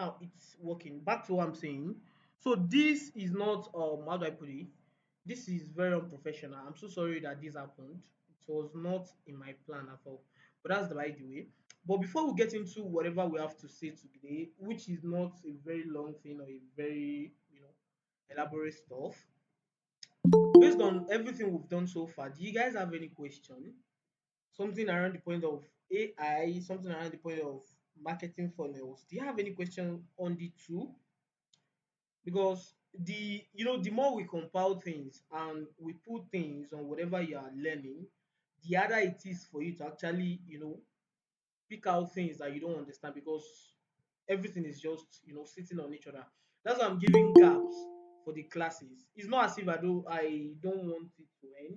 Now it's working. Back to what I'm saying. So this is not how do I put it? This is very unprofessional. I'm so sorry that this happened. It was not in my plan at all. But that's the by the way. But before we get into whatever we have to say today, which is not a very long thing or a very elaborate stuff, based on everything we've done so far, do you guys have any question? Something around the point of AI, something around the point of marketing funnels. Do you have any question on the two? Because the more we compile things and we put things on whatever you are learning, the harder it is for you to actually pick out things that you don't understand because everything is just sitting on each other. That's why I'm giving gaps for the classes. It's not as if I don't want it to end.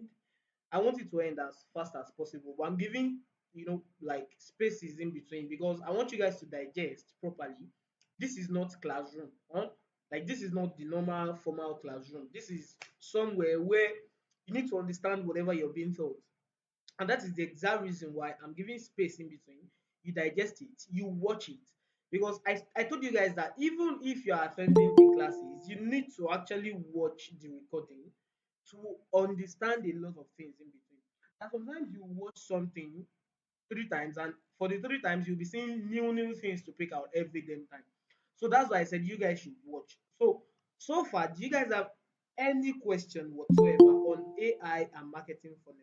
I want it to end as fast as possible, but I'm giving like spaces in between because I want you guys to digest properly. This is not classroom, huh? Like this is not the normal formal classroom. This is somewhere where you need to understand whatever you're being taught, and that is the exact reason why I'm giving space in between. You digest it, you watch it, because I told you guys that even if you are attending the classes, you need to actually watch the recording to understand a lot of things in between. And sometimes you watch something 3 times, and for the 3 times you'll be seeing new things to pick out every damn time. So that's why I said you guys should watch. So far, do you guys have any question whatsoever on AI and marketing funnel?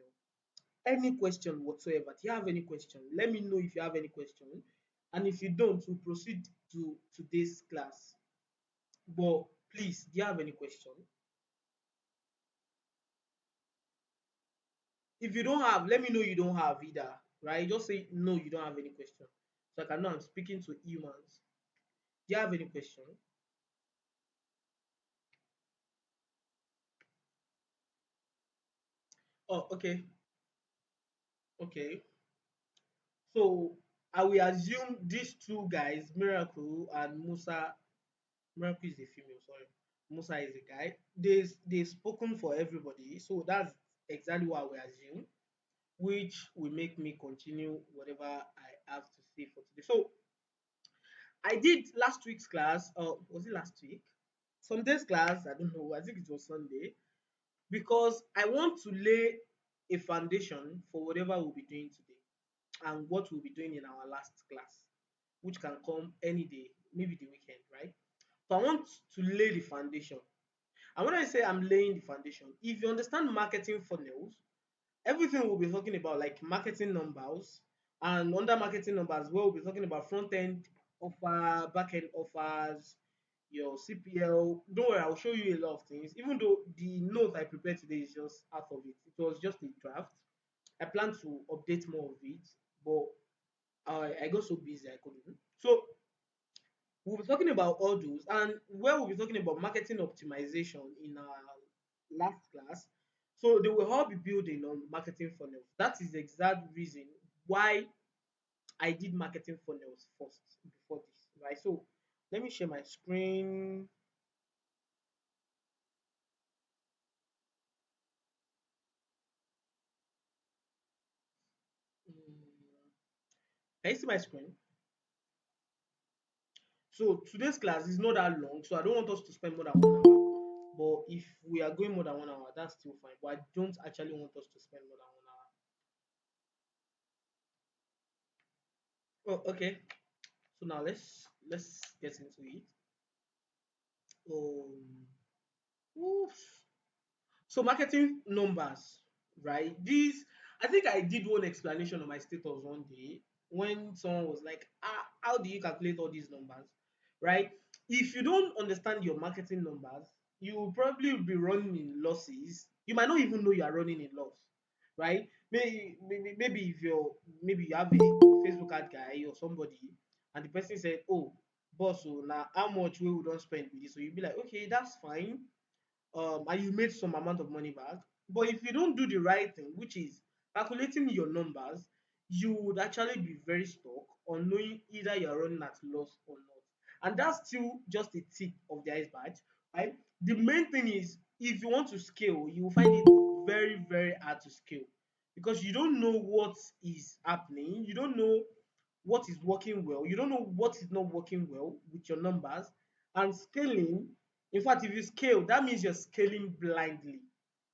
Any question whatsoever? Do you have any question? Let me know if you have any question. And if you don't, we'll proceed to today's class. But please, do you have any question? If you don't have, let me know you don't have either. Right? Just say no, you don't have any question. So I can know I'm speaking to humans. Do you have any question? Oh, okay. Okay. So I will assume these two guys, Miracle and Musa. Miracle is a female, sorry. Musa is a guy. They've spoken for everybody, so that's exactly what we assume, which will make me continue whatever I have to say for today. So I did last week's class, or was it last week? Some days class, I don't know. I think it was Sunday, because I want to lay a foundation for whatever we'll be doing today and what we'll be doing in our last class, which can come any day, maybe the weekend, right? So I want to lay the foundation. And when I say I'm laying the foundation, if you understand marketing funnels, everything we'll be talking about, like marketing numbers, and under marketing numbers, we'll be talking about front end offer, back end offers, your CPL. Don't worry, I'll show you a lot of things. Even though the note I prepared today is just half of it, it was just a draft. I plan to update more of it, but I got so busy I couldn't. So we'll be talking about all those, and where we'll be talking about marketing optimization in our last class. So they will all be building on marketing funnels. That is the exact reason why I did marketing funnels first before this, right? So let me share my screen. Can you see my screen? So today's class is not that long, so I don't want us to spend more than 1 hour. But if we are going more than 1 hour, that's still fine. But I don't actually want us to spend more than 1 hour. Oh, okay. So now let's get into it. Um, oof. So marketing numbers, right? These, I think I did one explanation on my status one day when someone was like, how do you calculate all these numbers, right? If you don't understand your marketing numbers, you will probably be running in losses. You might not even know you are running in loss, right? Maybe if you're maybe you have a Facebook ad guy or somebody, and the person said, "Oh, boss, so now how much we don't spend with this?" So you'll be like, "Okay, that's fine." And you made some amount of money back. But if you don't do the right thing, which is calculating your numbers, you would actually be very stuck on knowing either you're running at loss or not. And that's still just a tip of the iceberg, right? The main thing is if you want to scale, you will find it very hard to scale because you don't know what is happening. You don't know what is working well, you don't know what is not working well with your numbers. And scaling, in fact, if you scale, that means you're scaling blindly,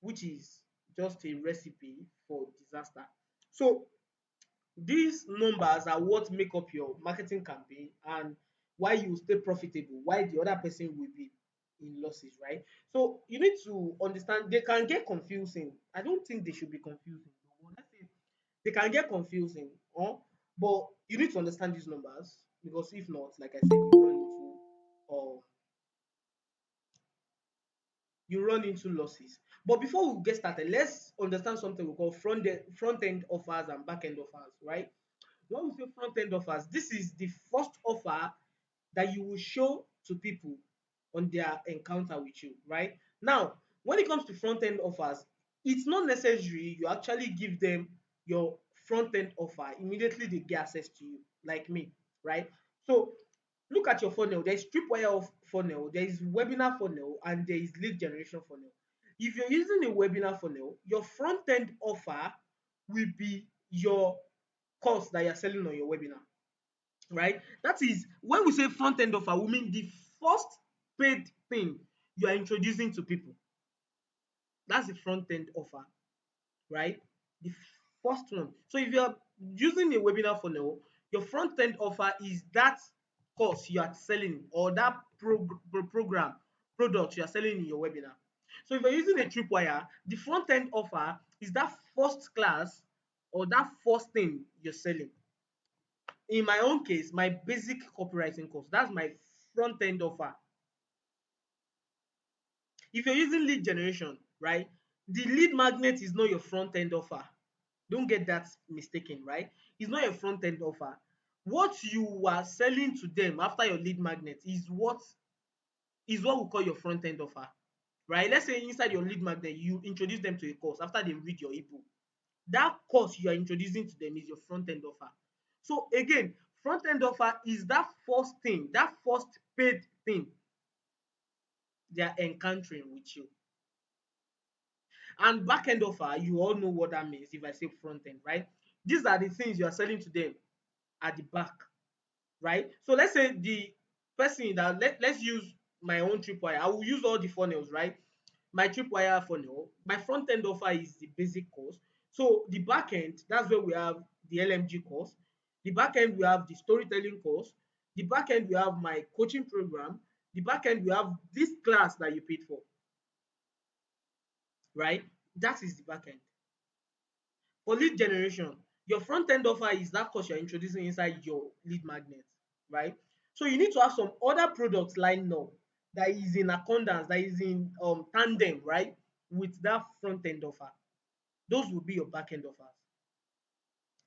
which is just a recipe for disaster. So these numbers are what make up your marketing campaign and why you stay profitable, why the other person will be in losses, right? So you need to understand they can get confusing. I don't think they should be confusing. But let's say they can get confusing, but you need to understand these numbers, because if not, like I said, uh, you run into losses. But before we get started, let's understand something we call front end offers and back end offers, right? When we say front end offers, this is the first offer that you will show to people on their encounter with you, right? Now, when it comes to front end offers, it's not necessary you actually give them your front end offer immediately they get access to you, like me, right? So look at your funnel. There is tripwire of funnel, there is webinar funnel, and there is lead generation funnel. If you're using a webinar funnel, your front end offer will be your course that you're selling on your webinar, right? That is, when we say front end offer, we mean the first paid thing you are introducing to people. That's the front end offer, right? The first one. So if you're using a webinar funnel, your front end offer is that course you are selling, or that program product you are selling in your webinar. So if you're using a tripwire, the front end offer is that first class or that first thing you're selling. In my own case, my basic copywriting course, that's my front end offer. If you're using lead generation, right, the lead magnet is not your front end offer. Don't get that mistaken, right? It's not your front end offer. What you are selling to them after your lead magnet is what we call your front end offer, right? Let's say inside your lead magnet you introduce them to a course after they read your ebook. That course you are introducing to them is your front end offer. So again, front end offer is that first thing, that first paid thing they are encountering with you. And back end offer, you all know what that means if I say front end, right? These are the things you are selling to them at the back, right? So let's say the person that let's use my own tripwire. I will use all the funnels, right? My tripwire funnel, my front end offer is the basic course. So the back end, that's where we have the LMG course. The back end, we have the storytelling course. The back end, we have my coaching program. The back end, we have this class that you paid for, right? That is the back end. For lead generation, your front end offer is that course you're introducing inside your lead magnet, right? So you need to have some other products lined up that is in accordance, that is in tandem, right, with that front end offer. Those will be your back end offers.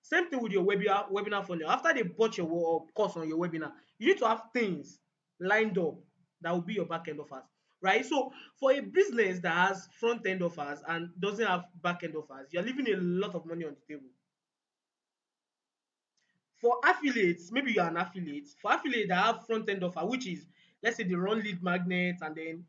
Same thing with your webinar funnel. After they bought your course on your webinar, you need to have things lined up that will be your back end offers, right? So for a business that has front end offers and doesn't have back end offers, you're leaving a lot of money on the table. For affiliates, maybe you're an affiliate. For affiliate that have front end offer, which is, let's say they run lead magnets, and then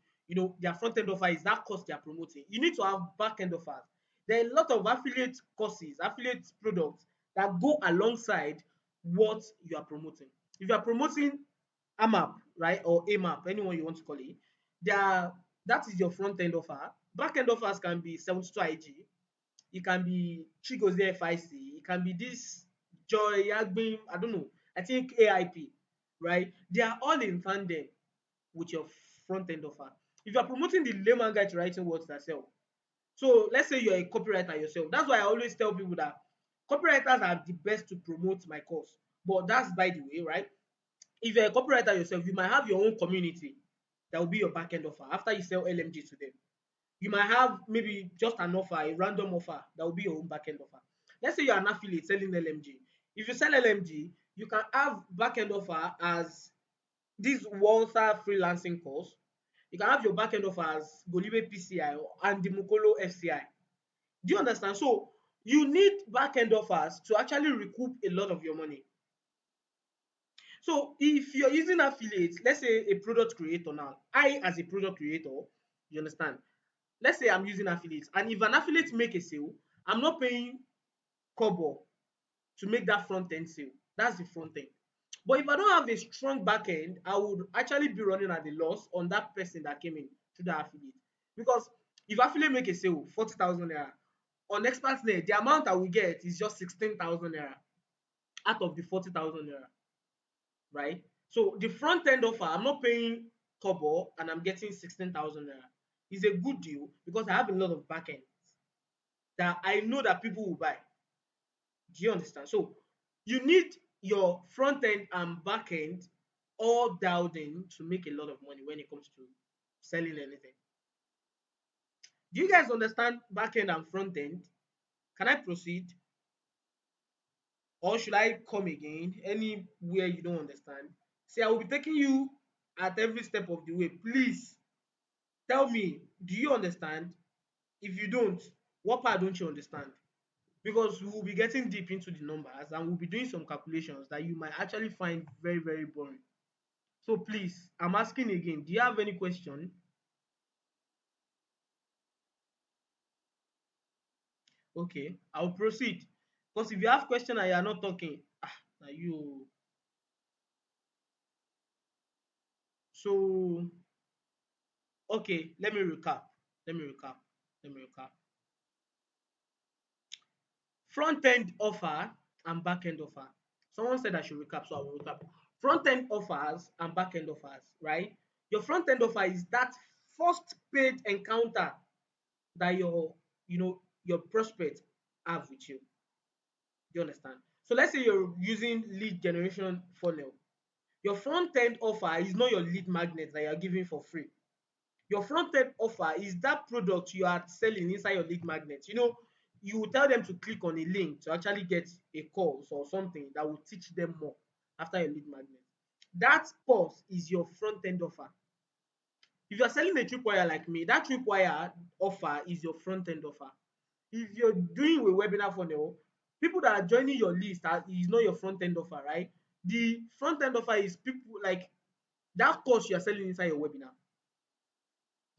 their front end offer is that course they are promoting. You need to have back end offers. There are a lot of affiliate courses, affiliate products that go alongside what you are promoting. If you are promoting AMAP, right, or AMAP, anyone you want to call it, that is your front end offer. Back end offers can be 72 IG, it can be Chigozie FIC, it can be this Joy Yagbim, I don't know, I think AIP, right? They are all in tandem with your front end offer. If you are promoting the layman guide to writing words that sell, so let's say you're a copywriter yourself. That's why I always tell people that copywriters are the best to promote my course. But that's by the way, right? If you're a copywriter yourself, you might have your own community that will be your back end offer after you sell LMG to them. You might have maybe just an offer, a random offer that will be your own backend offer. Let's say you're an affiliate selling LMG. If you sell LMG, you can have backend offer as this Walter freelancing course. You can have your backend offer as Golibe PCI and the Mukolo FCI. Do you understand? So you need backend offers to actually recoup a lot of your money. So if you're using affiliates, let's say a product creator now, I as a product creator, you understand? Let's say I'm using affiliates, and if an affiliate make a sale, I'm not paying kobo to make that front end sale. That's the front end. But if I don't have a strong back end, I would actually be running at a loss on that person that came in through that affiliate. Because if affiliate make a sale 40,000 naira, on Expertnet, the amount I will get is just 16,000 naira out of the 40,000 naira, right? So the front end offer, I'm not paying kobo and I'm getting 16,000 naira. It's a good deal because I have a lot of back end that I know that people will buy. Do you understand? So you need your front end and back end all dialed in to make a lot of money when it comes to selling anything. Do you guys understand back end and front end? Can I proceed? Or should I come again? Anywhere you don't understand? See, I will be taking you at every step of the way. Please tell me, do you understand? If you don't, what part don't you understand? Because we will be getting deep into the numbers and we'll be doing some calculations that you might actually find very, very boring. So please, I'm asking again, do you have any question? Okay, I'll proceed. Because if you have question and you are not talking, now you. So okay, let me recap. Let me recap. Let me recap. Front end offer and back end offer. Someone said I should recap, so I will recap. Front end offers and back end offers, right? Your front end offer is that first paid encounter that your prospect have with you. Do you understand? So let's say you're using lead generation funnel. Your front end offer is not your lead magnet that you're giving for free. Your front end offer is that product you are selling inside your lead magnet. You will tell them to click on a link to actually get a course or something that will teach them more after your lead magnet. That course is your front end offer. If you are selling a tripwire like me, that tripwire offer is your front end offer. If you're doing a webinar funnel, people that are joining your list is not your front end offer, right? The front end offer is people like that course you are selling inside your webinar,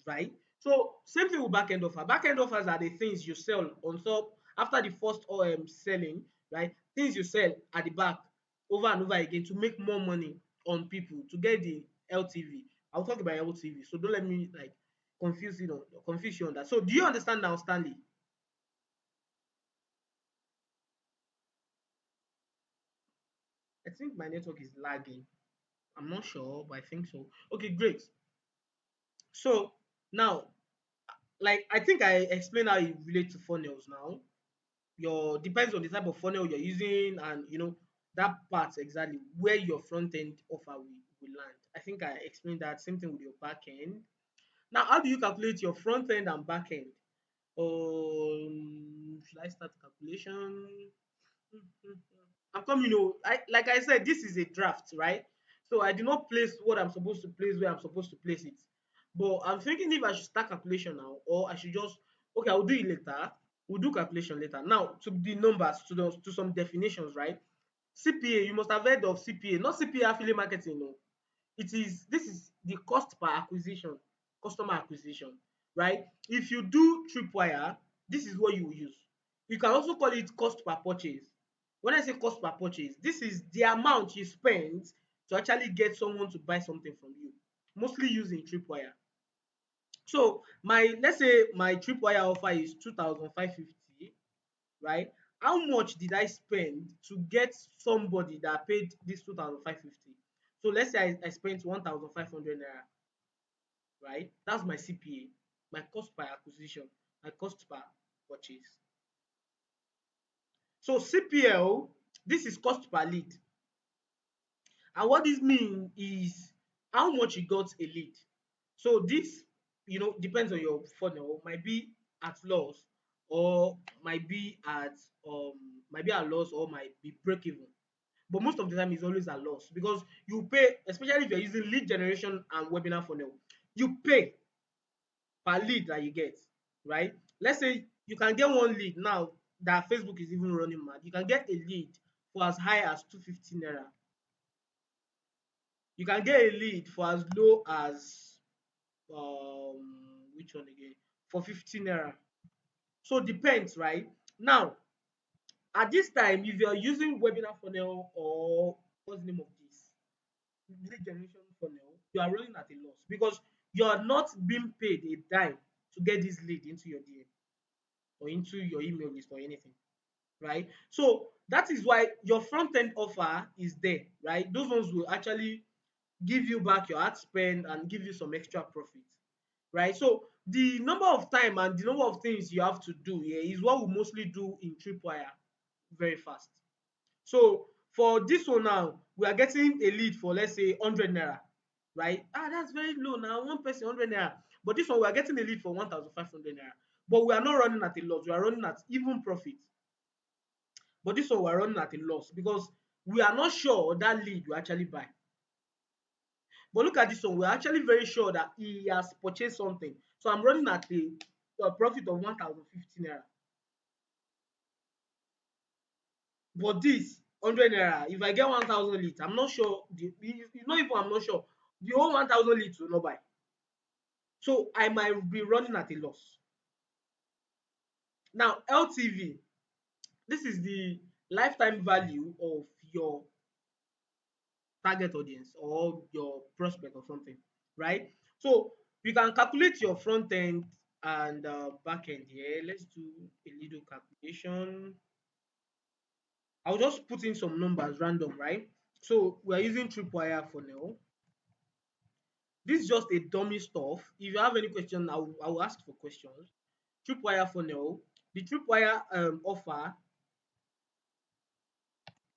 right? So same thing with back end offer. Back end offers are the things you sell on top after the first selling, right? Things you sell at the back over and over again to make more money on people to get the LTV. I'll talk about LTV, so don't let me like confuse you on that. So do you understand now, Stanley? I think my network is lagging. I'm not sure, but I think so. Okay, great. So now, like I think I explained how it relates to funnels now. Your depends on the type of funnel you're using and that part exactly where your front end offer will land. I think I explained that. Same thing with your back end. Now, how do you calculate your front end and back end? Should I start calculation? I'm coming, like I said, this is a draft, right? So I do not place what I'm supposed to place where I'm supposed to place it. But I'm thinking if I should start calculation now, or I should just okay, I'll do it later. We'll do calculation later. Now to the numbers, to some definitions, right? CPA, you must have heard of CPA, not CPA affiliate marketing, no. This is the cost per acquisition, customer acquisition, right? If you do tripwire, this is what you will use. You can also call it cost per purchase. When I say cost per purchase, this is the amount you spend to actually get someone to buy something from you, mostly using tripwire. So my let's say my tripwire offer is 2,550, right? How much did I spend to get somebody that paid this 2,550? So let's say I spent 1,500 naira, right? That's my CPA, my cost per acquisition, my cost per purchase. So CPL, this is cost per lead. And what this means is how much you got a lead. So this, depends on your funnel, might be at loss or might be at loss or might be break even. But most of the time it's always a loss because you pay, especially if you're using lead generation and webinar funnel, you pay per lead that you get, right? Let's say you can get one lead now that Facebook is even running mad. You can get a lead for as high as 250 naira. You can get a lead for as low as which one again? For 15 naira. So depends, right? Now, At this time, if you are using webinar funnel or what's the name of this lead generation funnel, you are running at a loss because you are not being paid a dime to get this lead into your DM or into your email list or anything, right? So that is why your front end offer is there, right? Those ones will actually give you back your ad spend and give you some extra profit, right? So the number of time and the number of things you have to do here is what we mostly do in Tripwire very fast. So for this one now, we are getting a lead for let's say 100 naira, right? That's very low now, one person 100 naira. But this one we are getting a lead for 1,500 naira. But we are not running at a loss, we are running at even profit. But this one we are running at a loss because we are not sure that lead will actually buy. But look at this one, we're actually very sure that he has purchased something. So I'm running at a profit of 1,050 naira. But this 100 naira, if I get 1,000 leads, I'm not sure. It's not even I'm not sure. The whole 1,000 leads will not buy. So I might be running at a loss. Now, LTV, this is the lifetime value of your target audience or your prospect or something, right? So you can calculate your front end and back end here. Let's do a little calculation. I'll just put in some numbers random, right? So we are using Tripwire for now. This is just a dummy stuff. If you have any question, I will ask for questions. Tripwire for now. The Tripwire offer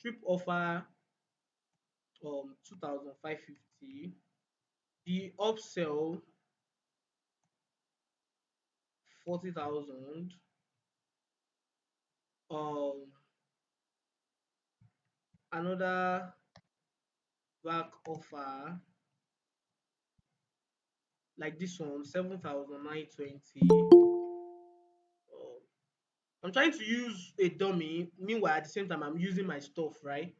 2,550. The upsell 40,000. Um Another back offer like this one 7,920. I'm trying to use a dummy, meanwhile at the same time I'm using my stuff, right?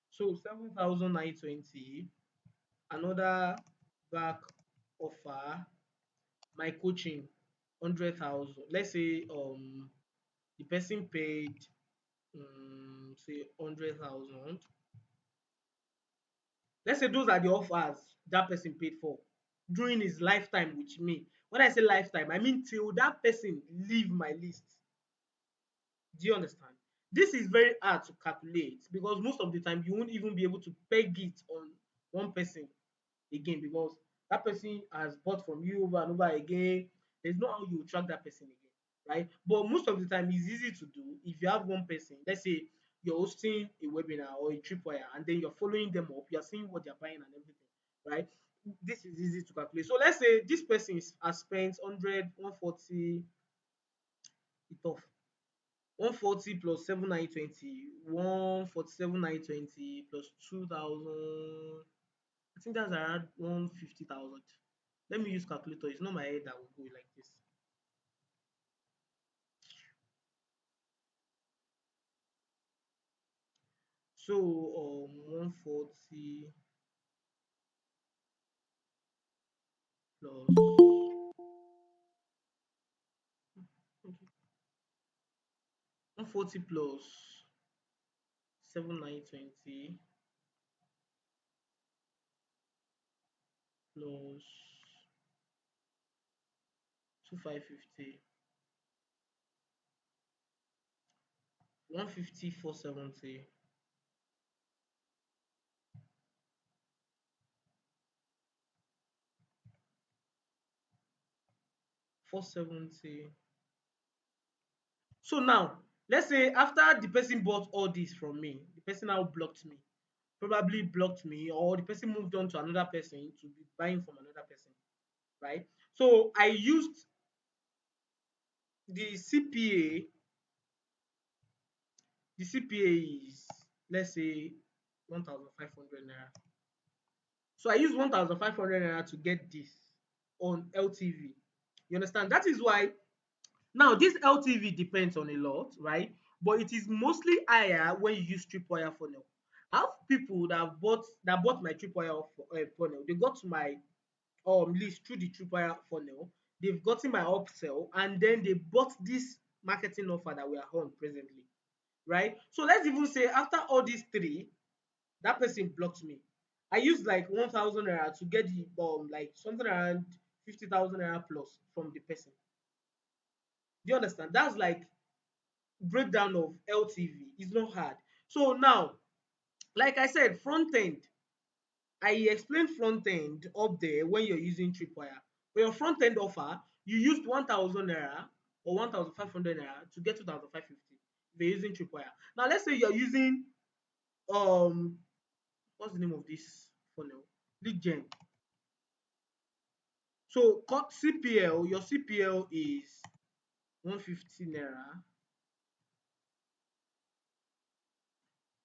So 7,920. Another back offer, my coaching 100,000. Let's say the person paid say 100,000. Let's say those are the offers that person paid for during his lifetime with me. When I say lifetime, I mean till that person leave my list. Do you understand? This is very hard to calculate because most of the time you won't even be able to peg it on one person again because that person has bought from you over and over again. There's no how you track that person again, right? But most of the time it's easy to do if you have one person. Let's say you're hosting a webinar or a tripwire and then you're following them up, you're seeing what they're buying and everything, right? This is easy to calculate. So let's say this person has spent 100, 140, it's off. 140 plus 7,920, 147,920 plus 2,000. I think that's around 150,000. Let me use calculator. It's not my head that will go like this. So 140 plus 140 plus 7,920 plus 2,550, 150, 470, 470. So now, let's say after the person bought all this from me, the person now blocked me, probably blocked me, or the person moved on to another person to be buying from another person, right? So I used the CPA. The CPA is, let's say, 1,500 naira. So I use 1,500 naira to get this on LTV. You understand? That is why now this LTV depends on a lot, right? But it is mostly higher when you use tripwire funnel. I have people that bought my tripwire funnel. They got to my list through the tripwire funnel. They've gotten my upsell, and then they bought this marketing offer that we are on presently. right? So let's even say after all these three, that person blocked me. I used like 1,000 naira to get the like something around 50,000 naira plus from the person. Do you understand? That's like breakdown of LTV. It's not hard. So now, like I said, front end. I explained front end up there when you're using Tripwire. For your front end offer, you used 1,000 naira or 1,500 naira to get 2,550 if you're using Tripwire. Now let's say you're using um what's the name of this funnel? Lead gen. So CPL, your CPL is 150 naira.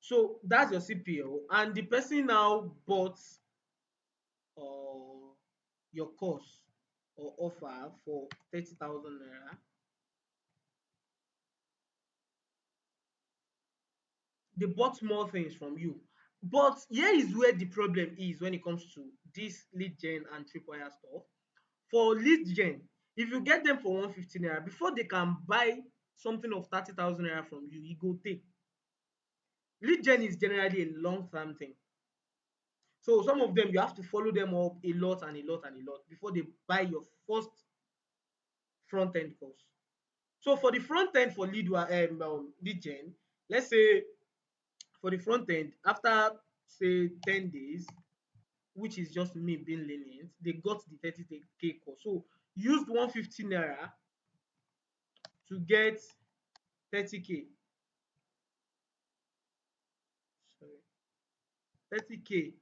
So that's your CPL, and the person now bought uh, your course or offer for 30,000 naira. They bought more things from you. But here is where the problem is when it comes to this lead gen and tripwire stuff. For lead gen, if you get them for 150 naira, before they can buy something of 30,000 naira from you, e go take. Lead gen is generally a long term thing. So some of them you have to follow them up a lot and a lot and a lot before they buy your first front end course. So for the front end for lead gen, let's say for the front end, after say 10 days, which is just me being lenient, they got the 30k course. So used 150 naira to get 30k. Sorry, 30k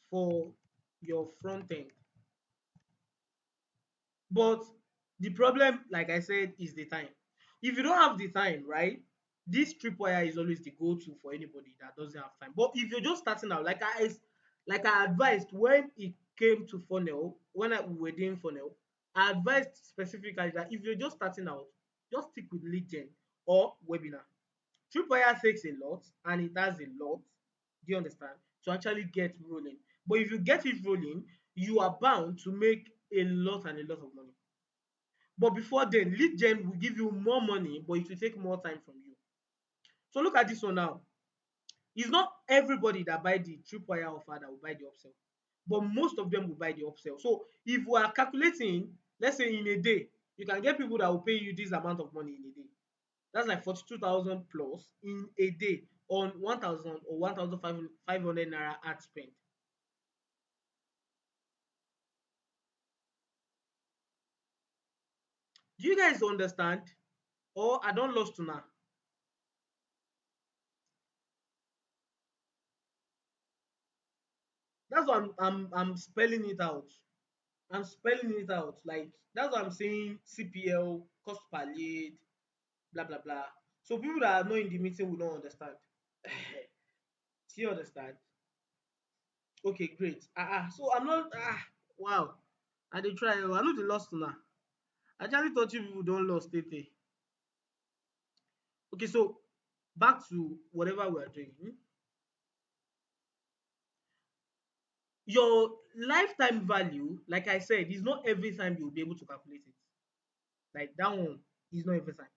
for your front end. But the problem, like I said, is the time. If you don't have the time, right, this tripwire is always the go-to for anybody that doesn't have time. But if you're just starting out, like I advised when it came to funnel, we were doing funnel, I advised specifically that if you're just starting out, just stick with lead gen or webinar. Tripwire takes a lot and it has a lot, do you understand, to actually get rolling. But if you get it rolling, you are bound to make a lot and a lot of money. But before then, lead gen will give you more money, but it will take more time from you. So look at this one now. It's not everybody that buy the tripwire offer that will buy the upsell, but most of them will buy the upsell. So if we are calculating, let's say in a day, you can get people that will pay you this amount of money in a day. That's like 42,000 plus in a day on 1,000 or 1,500 naira ad spend. Do you guys understand? Or I don't lost to now. That's why I'm spelling it out. I'm spelling it out. Like that's what I'm saying. CPL, cost per lead, blah blah blah. So people that are not in the meeting will not understand. Do you understand? Okay, great. So I'm not wow. I dey try. I know the lost now. I actually thought you people don't lost it. Okay, so back to whatever we are doing. Your lifetime value, like I said, is not every time you'll be able to calculate it. Like that one is not every time.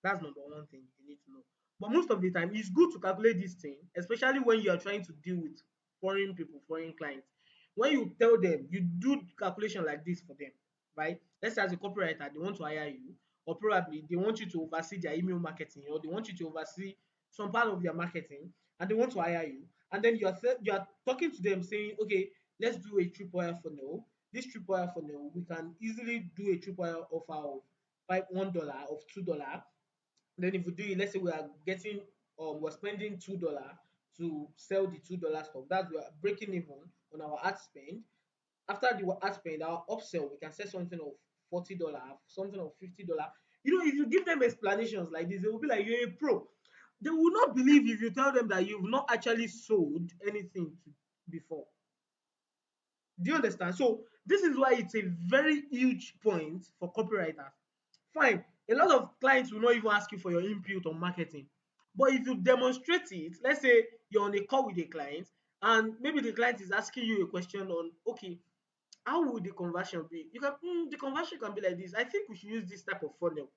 That's number one thing you need to know. But most of the time, it's good to calculate this thing, especially when you are trying to deal with foreign people, foreign clients. When you tell them, you do calculation like this for them, right? Let's say as a copywriter, they want to hire you, or probably they want you to oversee their email marketing, or they want you to oversee some part of their marketing, and they want to hire you. And then you are talking to them saying, okay, let's do a tripwire funnel. This tripwire funnel, we can easily do a tripwire offer of $1 of $2. Then if we do it, let's say we are getting we're spending $2 to sell the $2 stuff. That's we are breaking even on our ad spend. After the ad spend, our upsell, we can sell something of $40, something of $50. If you give them explanations like this, they will be like, you're a pro. They will not believe if you tell them that you've not actually sold anything before. Do you understand? So this is why it's a very huge point for copywriters. Fine, a lot of clients will not even ask you for your input on marketing. But if you demonstrate it, let's say you're on a call with a client and maybe the client is asking you a question on, okay, how would the conversion be? The conversion can be like this. I think we should use this type of funnel.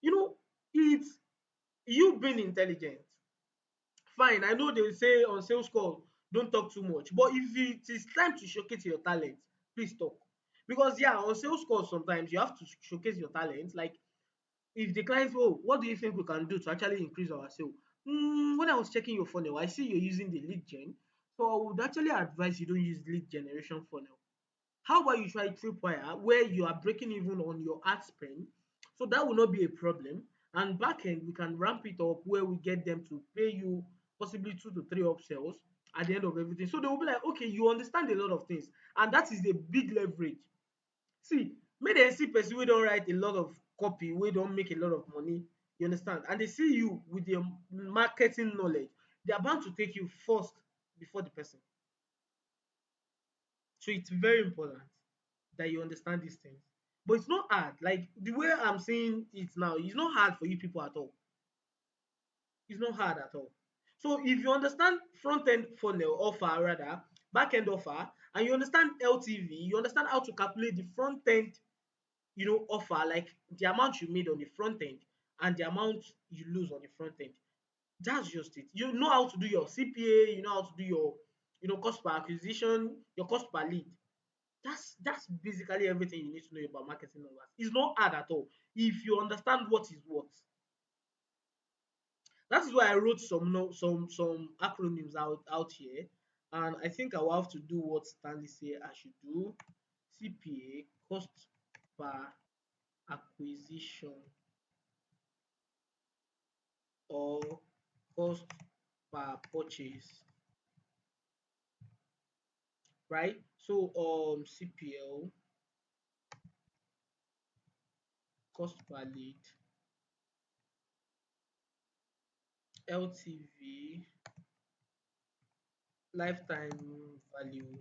You know, it's you being intelligent. Fine, I know they say on sales call, don't talk too much. But if it is time to showcase your talent, please talk. Because yeah, on sales calls sometimes you have to showcase your talent. Like if the client, oh, what do you think we can do to actually increase our sale? When I was checking your funnel, I see you're using the lead gen. So I would actually advise you don't use lead generation funnel. How about you try tripwire where you are breaking even on your ad spend? So that will not be a problem. And back end, we can ramp it up where we get them to pay you possibly 2 to 3 upsells at the end of everything. So they will be like, okay, you understand a lot of things. And that is a big leverage. See, make dem see person wey don write a lot of copy, wey don make a lot of money, you understand, and they see you with your marketing knowledge, they are bound to take you first before the person. So it's very important that you understand these things. But it's not hard. Like the way I'm saying it now, it's not hard for you people at all. It's not hard at all. So if you understand front end funnel offer, rather back end offer, and you understand LTV, you understand how to calculate the front end, offer, like the amount you made on the front end and the amount you lose on the front end. That's just it. You know how to do your CPA, you know how to do your, cost per acquisition, your cost per lead. That's basically everything you need to know about marketing numbers. It's not hard at all if you understand what is what. That is why I wrote some no, some acronyms out here, and I think I will have to do what Stanley say I should do. CPA, cost per acquisition, or cost per purchase, right? So CPL, cost per lead, LTV, lifetime value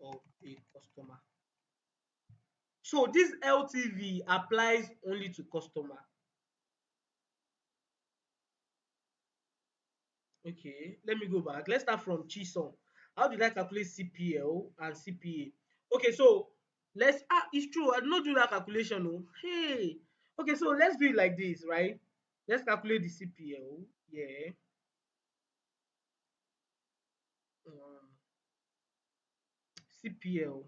of a customer. So this LTV applies only to customer. Okay, let me go back. Let's start from Chisom. How did I calculate CPL and CPA? Okay, so it's true, I did not do that calculation. Oh. Hey. Okay, so let's do it like this, right? Let's calculate the CPL. Yeah. Um, CPL.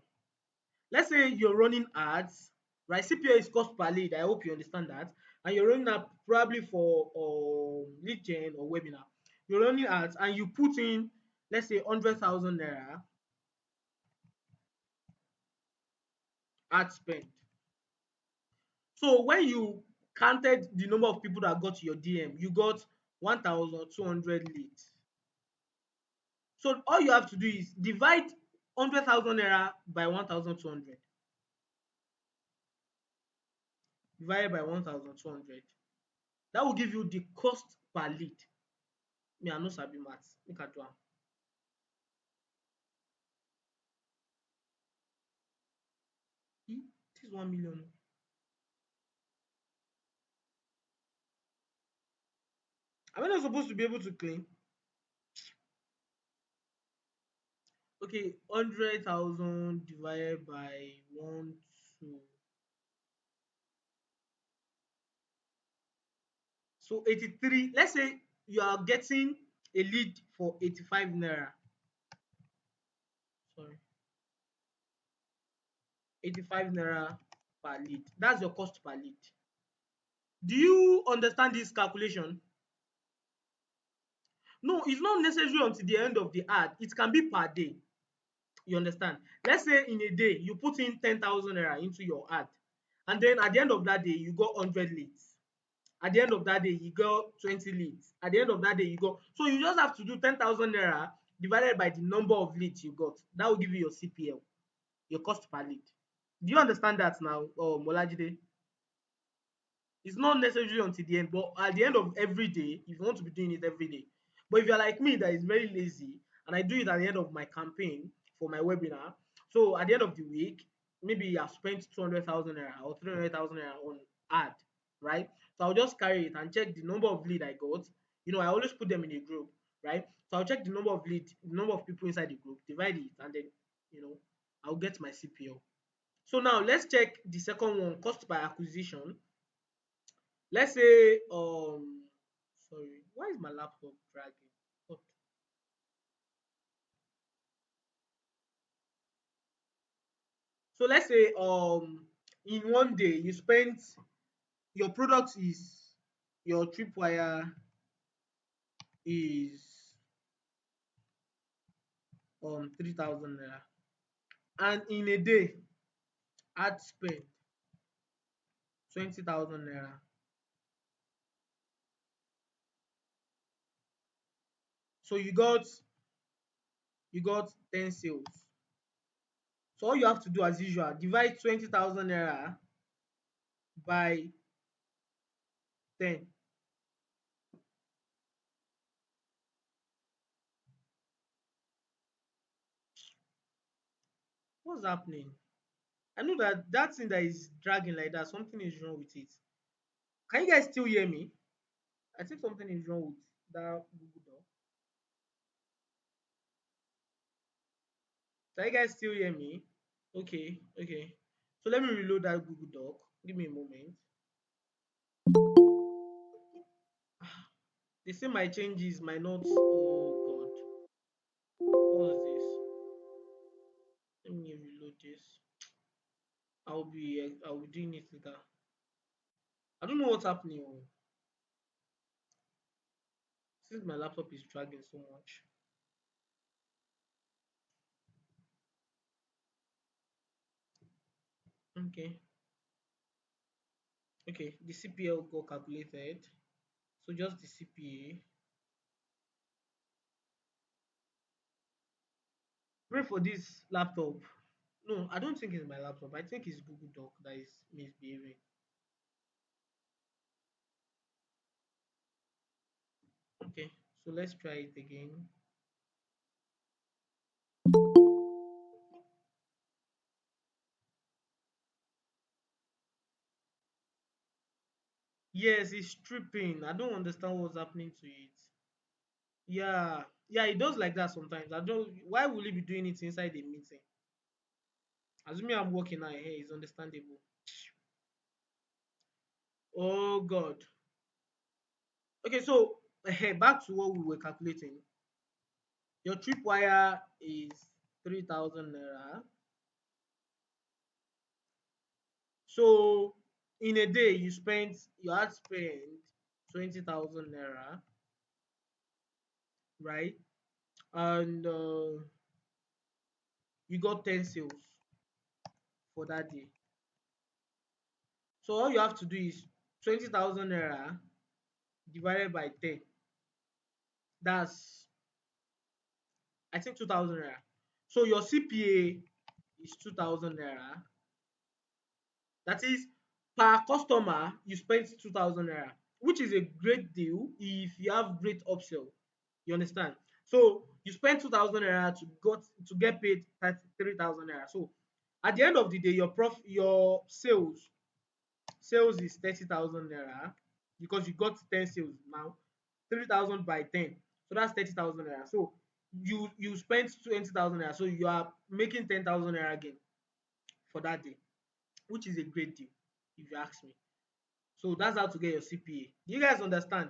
Let's say you're running ads, right? CPL is cost per lead. I hope you understand that. And you're running ads probably for lead gen or webinar. You're running ads and you put in, let's say, 100,000 naira ad spend. So when you counted the number of people that got to your DM, you got 1,200 leads. So all you have to do is divide 100,000 naira by 1,200 divided by 1,200. That will give you the cost per lead. Me, I no sabi maths. Make I do am. This 1 million. Am I not supposed to be able to claim? Okay, 100,000 divided by 1 2. So 83. Let's say you are getting a lead for 85 naira. Sorry, 85 naira per lead. That's your cost per lead. Do you understand this calculation? No, it's not necessary until the end of the ad. It can be per day. You understand? Let's say in a day you put in 10,000 naira into your ad, and then at the end of that day you got 100 leads. At the end of that day you got 20 leads. At the end of that day you got, so you just have to do 10,000 naira divided by the number of leads you got. That will give you your CPL, your cost per lead. Do you understand that now, Molajide? It's not necessarily until the end, but at the end of every day, if you want to be doing it every day. But if you're like me that is very lazy and I do it at the end of my campaign for my webinar, so at the end of the week, maybe I've spent 200,000 naira or 300,000 naira on ad, right? So I'll just carry it and check the number of lead I got. I always put them in a group, right? So I'll check the number of lead, the number of people inside the group, divide it, and then, I'll get my CPL. So now let's check the second one, cost by acquisition. Let's say sorry, why is my laptop dragging? What? So let's say in one day you spent, your product is, your tripwire is 3,000 naira, and in a day ad spend 20,000 naira. So you got 10 sales. So all you have to do as usual, divide 20,000 naira by 10. What's happening? I know that that thing that is dragging like that, something is wrong with it. Can you guys still hear me? I think something is wrong with that Google Doc. Can you guys still hear me? Okay, okay. So let me reload that Google Doc. Give me a moment. They say my changes might not. Oh God, what's this? Let me reload this. I'll be doing it later. I don't know what's happening. Oh, since my laptop is dragging so much. Okay, okay. The CPL got calculated. So just the CPA. Pray for this laptop. No, I don't think it's my laptop. I think it's Google Doc that is misbehaving. Okay, so let's try it again. Yes, it's tripping. I don't understand what's happening to it. Yeah, yeah, it does like that sometimes. I don't. Why will he be doing it inside a meeting? Assuming I'm working out here, it's understandable. Oh God. Okay, so back to what we were calculating. Your tripwire is 3,000 naira. So in a day, you had spent 20,000 naira, right? And you got 10 sales for that day. So all you have to do is 20,000 naira divided by 10. That's, I think, 2,000 naira. So your CPA is 2,000 naira. That is, per customer, you spent 2,000 naira, which is a great deal if you have great upsell. You understand? So you spend 2,000 naira to get paid 3,000 naira. So at the end of the day, your sales is 30,000 naira, because you got 10 sales now. 3,000 by 10, so that's 30,000 naira. So you spent 20,000 naira, so you are making 10,000 naira again for that day, which is a great deal if you ask me. So that's how to get your CPA. Do you guys understand?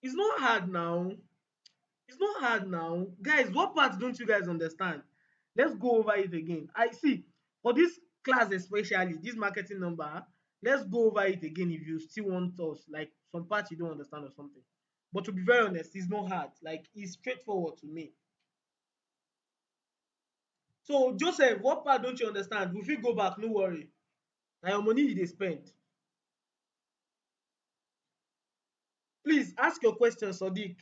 It's not hard now. It's not hard now. Guys, what part don't you guys understand? Let's go over it again. I see, for this class especially, this marketing number, let's go over it again if you still want us, like some parts you don't understand or something. But to be very honest, it's not hard. Like, it's straightforward to me. So Joseph, what part don't you understand? If you go back, no worry. Na your money you dey spend. Please ask your question, Sadiq.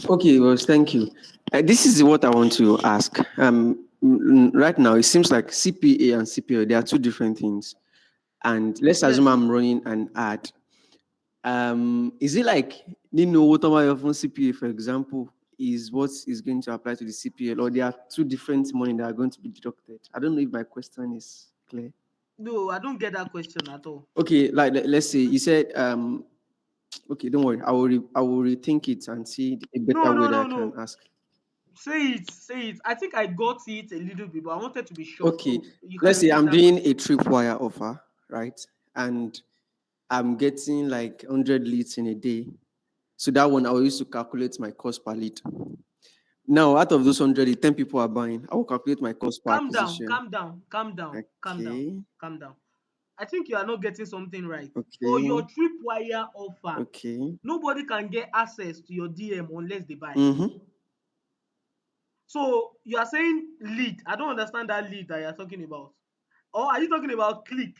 Okay, well, thank you. This is what I want to ask. Right now, it seems like CPA and CPO, they are two different things. And let's assume Yes. I'm running an ad. Is it like Nino whatever your phone CPA, for example, is what is going to apply to the CPL, or there are two different money that are going to be deducted? I don't know if my question is clear. No, I don't get that question at all. Okay, like let's say you said okay, don't worry. I will rethink it and see a better No, way no, that I no, can no. ask. Say it. I think I got it a little bit, but I wanted to be sure. Okay, So you can let's say repeat I'm that doing question. a tripwire offer, right? And I'm getting like 100 leads in a day. So that one I will use to calculate my cost per lead. Now, out of those 100, if 10 people are buying, I will calculate my cost per Calm down, acquisition. calm down, calm down, calm down, Okay, calm down. I think you are not getting something right. For your okay, tripwire offer, okay. nobody can get access to your DM unless they buy. Mm-hmm. So you are saying lead. I don't understand that lead that you're talking about. Or are you talking about click?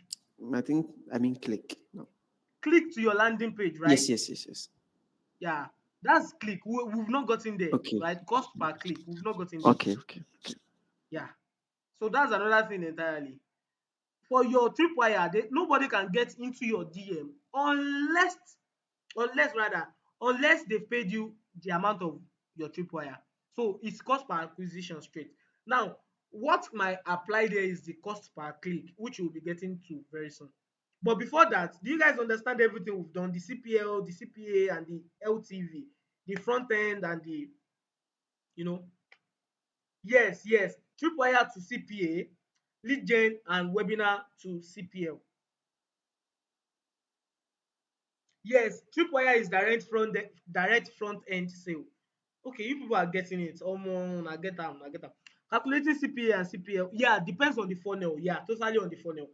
I mean click. No. Click to your landing page, Yes, right? yes, yes, yes. Yeah, that's click. We've not gotten there, Okay, right? Cost per click, we've not gotten there. okay, okay, okay. Yeah. So that's another thing entirely. For your tripwire, nobody can get into your DM unless rather unless they've paid you the amount of your tripwire. So it's cost per acquisition straight. Now, what might apply there is the cost per click, which we'll be getting to very soon. But before that, do you guys understand everything we've done? The CPL, the CPA, and the LTV, the front end, and the you know, yes, yes, tripwire to CPA, lead gen, and webinar to CPL. Yes, tripwire is direct front end sale. Okay, you people are getting it. Omo, I get am, I get am. Calculating CPA and CPL, yeah, depends on the funnel. Yeah, totally on the funnel.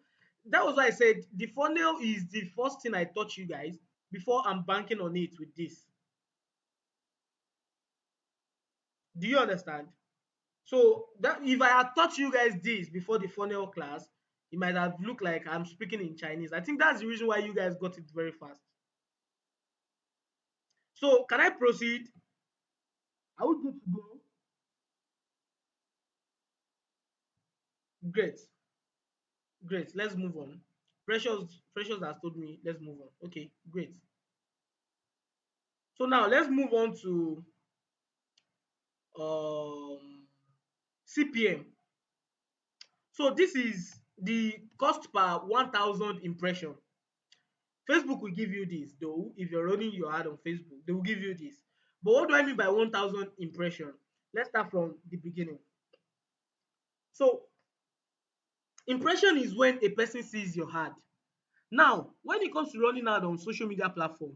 That was why I said the funnel is the first thing I taught you guys before I'm banking on it with this. Do you understand? So that if I had taught you guys this before the funnel class, it might have looked like I'm speaking in Chinese. I think that's the reason why you guys got it very fast. So can I proceed? Are we good to go? Great. Great. Let's move on. Precious has told me let's move on. Okay, great. So now let's move on to CPM. So this is the cost per 1,000 impression. Facebook will give you this though. If you're running your ad on Facebook, they will give you this. But what do I mean by 1,000 impression? Let's start from the beginning. So impression is when a person sees your ad. Now, when it comes to running ad on social media platform,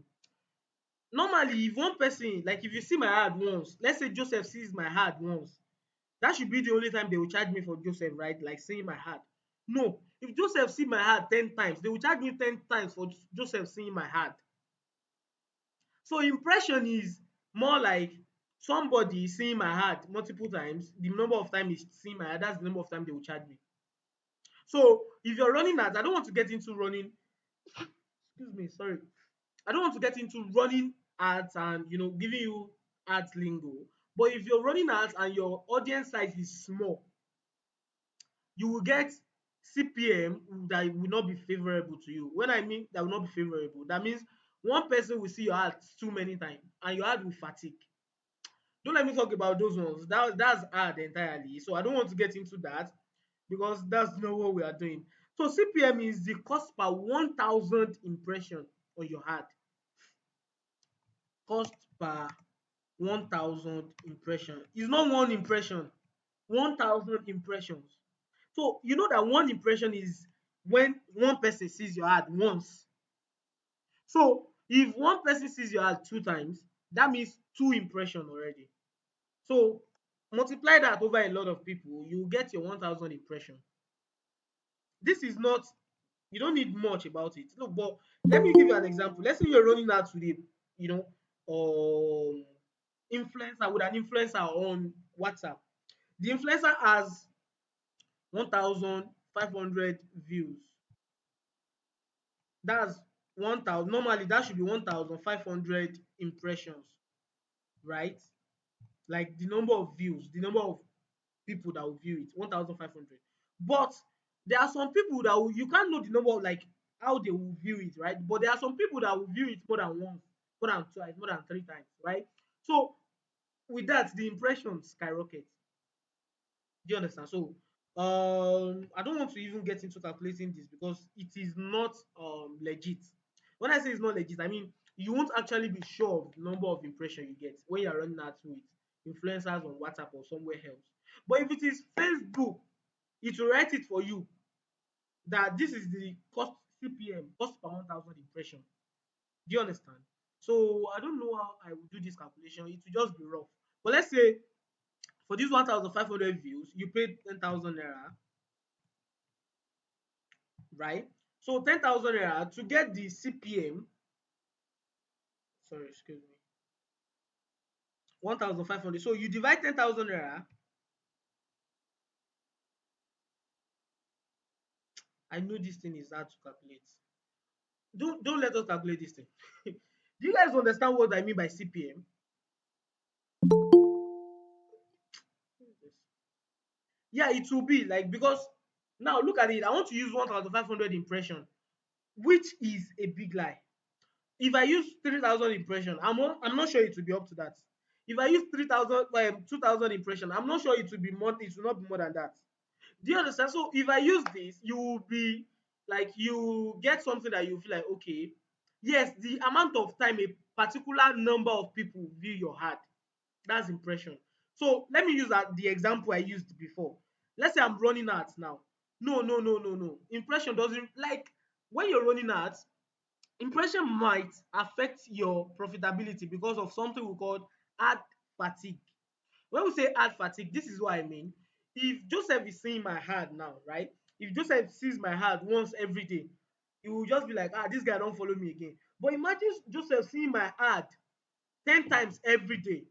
normally if one person, like if you see my ad once, let's say Joseph sees my ad once, that should be the only time they will charge me for Joseph, right? Like seeing my ad. No, if Joseph see my ad 10 times, they will charge me 10 times for Joseph seeing my ad. So impression is more like somebody seeing my ad multiple times, the number of times he's seeing my ad, that's the number of times they will charge me. So if you're running ads, I don't want to get into running, excuse me, sorry, I don't want to get into running ads and giving you ads lingo. But if you're running ads and your audience size is small, you will get CPM that will not be favorable to you. When I mean that will not be favorable, that means one person will see your ads too many times and your ad will fatigue. Don't let me talk about those ones. That's ad entirely. So I don't want to get into that because that's not what we are doing. So CPM is the cost per 1,000 impression on your ad. Cost per 1,000 impression. It's not one impression, 1,000 impressions. So you know that one impression is when one person sees your ad once. So if one person sees your ad two times, that means two impression already. So multiply that over a lot of people, you get your 1,000 impression. This is not, you don't need much about it. Look, but let me give you an example. Let's say you're running ads with a, you know, um, influencer, with an influencer on WhatsApp. The influencer has 1,500 views. That's 1,000. Normally, that should be 1,500 impressions, right? Like the number of views, the number of people that will view it, 1,500. But there are some people that you can't know the number of, like, how they will view it, right? But there are some people that will view it more than once, more than twice, more than three times, right? So with that, the impression skyrockets. Do you understand? So I don't want to even get into calculating this because it is not legit. When I say it's not legit, I mean you won't actually be sure of the number of impression you get when you're running out through it. influencers on WhatsApp or somewhere else. But if it is Facebook, it will write it for you that this is the cost CPM, cost per 1,000 impression. Do you understand? So I don't know how I will do this calculation. It will just be rough. But let's say for this 1,500 views, you paid 10,000 naira, right? So 10,000 naira to get the CPM, sorry, excuse me, 1,500. So you divide 10,000 naira. I know this thing is hard to calculate. Don't let us calculate this thing. Do you guys understand what I mean by CPM? Yeah, it will be like, because now look at it. I want to use 1,500 impression, which is a big lie. If I use 3,000 impression, I'm not sure it will be up to that. If I use 3,000 2,000 impression, I'm not sure it will be more. It will not be more than that. Do you understand? So if I use this, you will be like, you get something that you feel like, okay, yes, the amount of time a particular number of people view your ad, that's impression. So let me use the example I used before. Let's say I'm running ads now. No, no, no, no, no. Impression doesn't, like, when you're running ads, impression might affect your profitability because of something we call ad fatigue. When we say ad fatigue, this is what I mean. If Joseph is seeing my ad now, right? If Joseph sees my ad once every day, he will just be like, this guy don't follow me again. But imagine Joseph seeing my ad 10 times every day.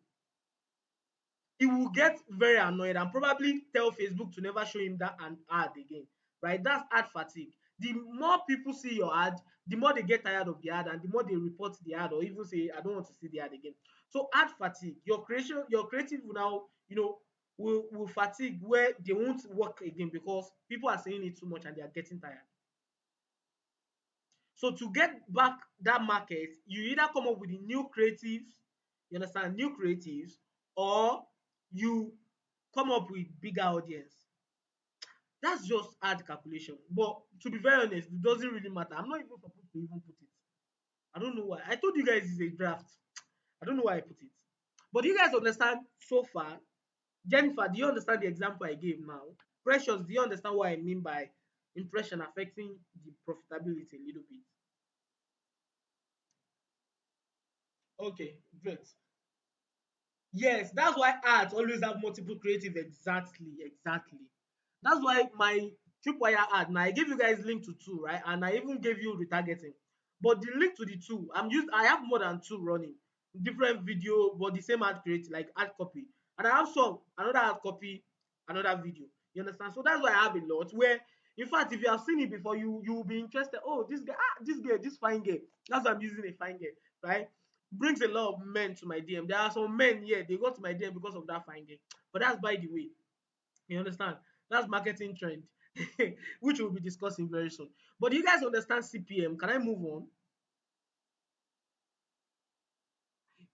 He will get very annoyed and probably tell Facebook to never show him that an ad again, right? That's ad fatigue. The more people see your ad, the more they get tired of the ad, and the more they report the ad or even say, I don't want to see the ad again. So ad fatigue, your creative will now, will fatigue, where they won't work again because people are saying it too much and they are getting tired. So to get back that market, you either come up with the new creatives, you understand, new creatives, or you come up with bigger audience. That's just hard calculation. But to be very honest, it doesn't really matter. I'm not even supposed to even put it. I don't know why. I told you guys it's a draft. I don't know why I put it. But do you guys understand so far? Jennifer, do you understand the example I gave now? Precious, do you understand what I mean by impression affecting the profitability a little bit? Okay, great. Yes, that's why ads always have multiple creative. Exactly, exactly. That's why my tripwire ad, now I gave you guys link to two, right? And I even gave you retargeting. But the link to the two, I have more than two running. Different video, but the same ad create, like ad copy. And I have some, another ad copy, another video. You understand? So that's why I have a lot where, in fact, if you have seen it before, you will be interested. Oh, this guy, this girl, this fine girl. That's why I'm using a fine girl, right? Brings a lot of men to my DM. There are some men here, they go to my DM because of that fine girl. But that's by the way. You understand? That's marketing trend, which we'll be discussing very soon. But do you guys understand CPM? Can I move on?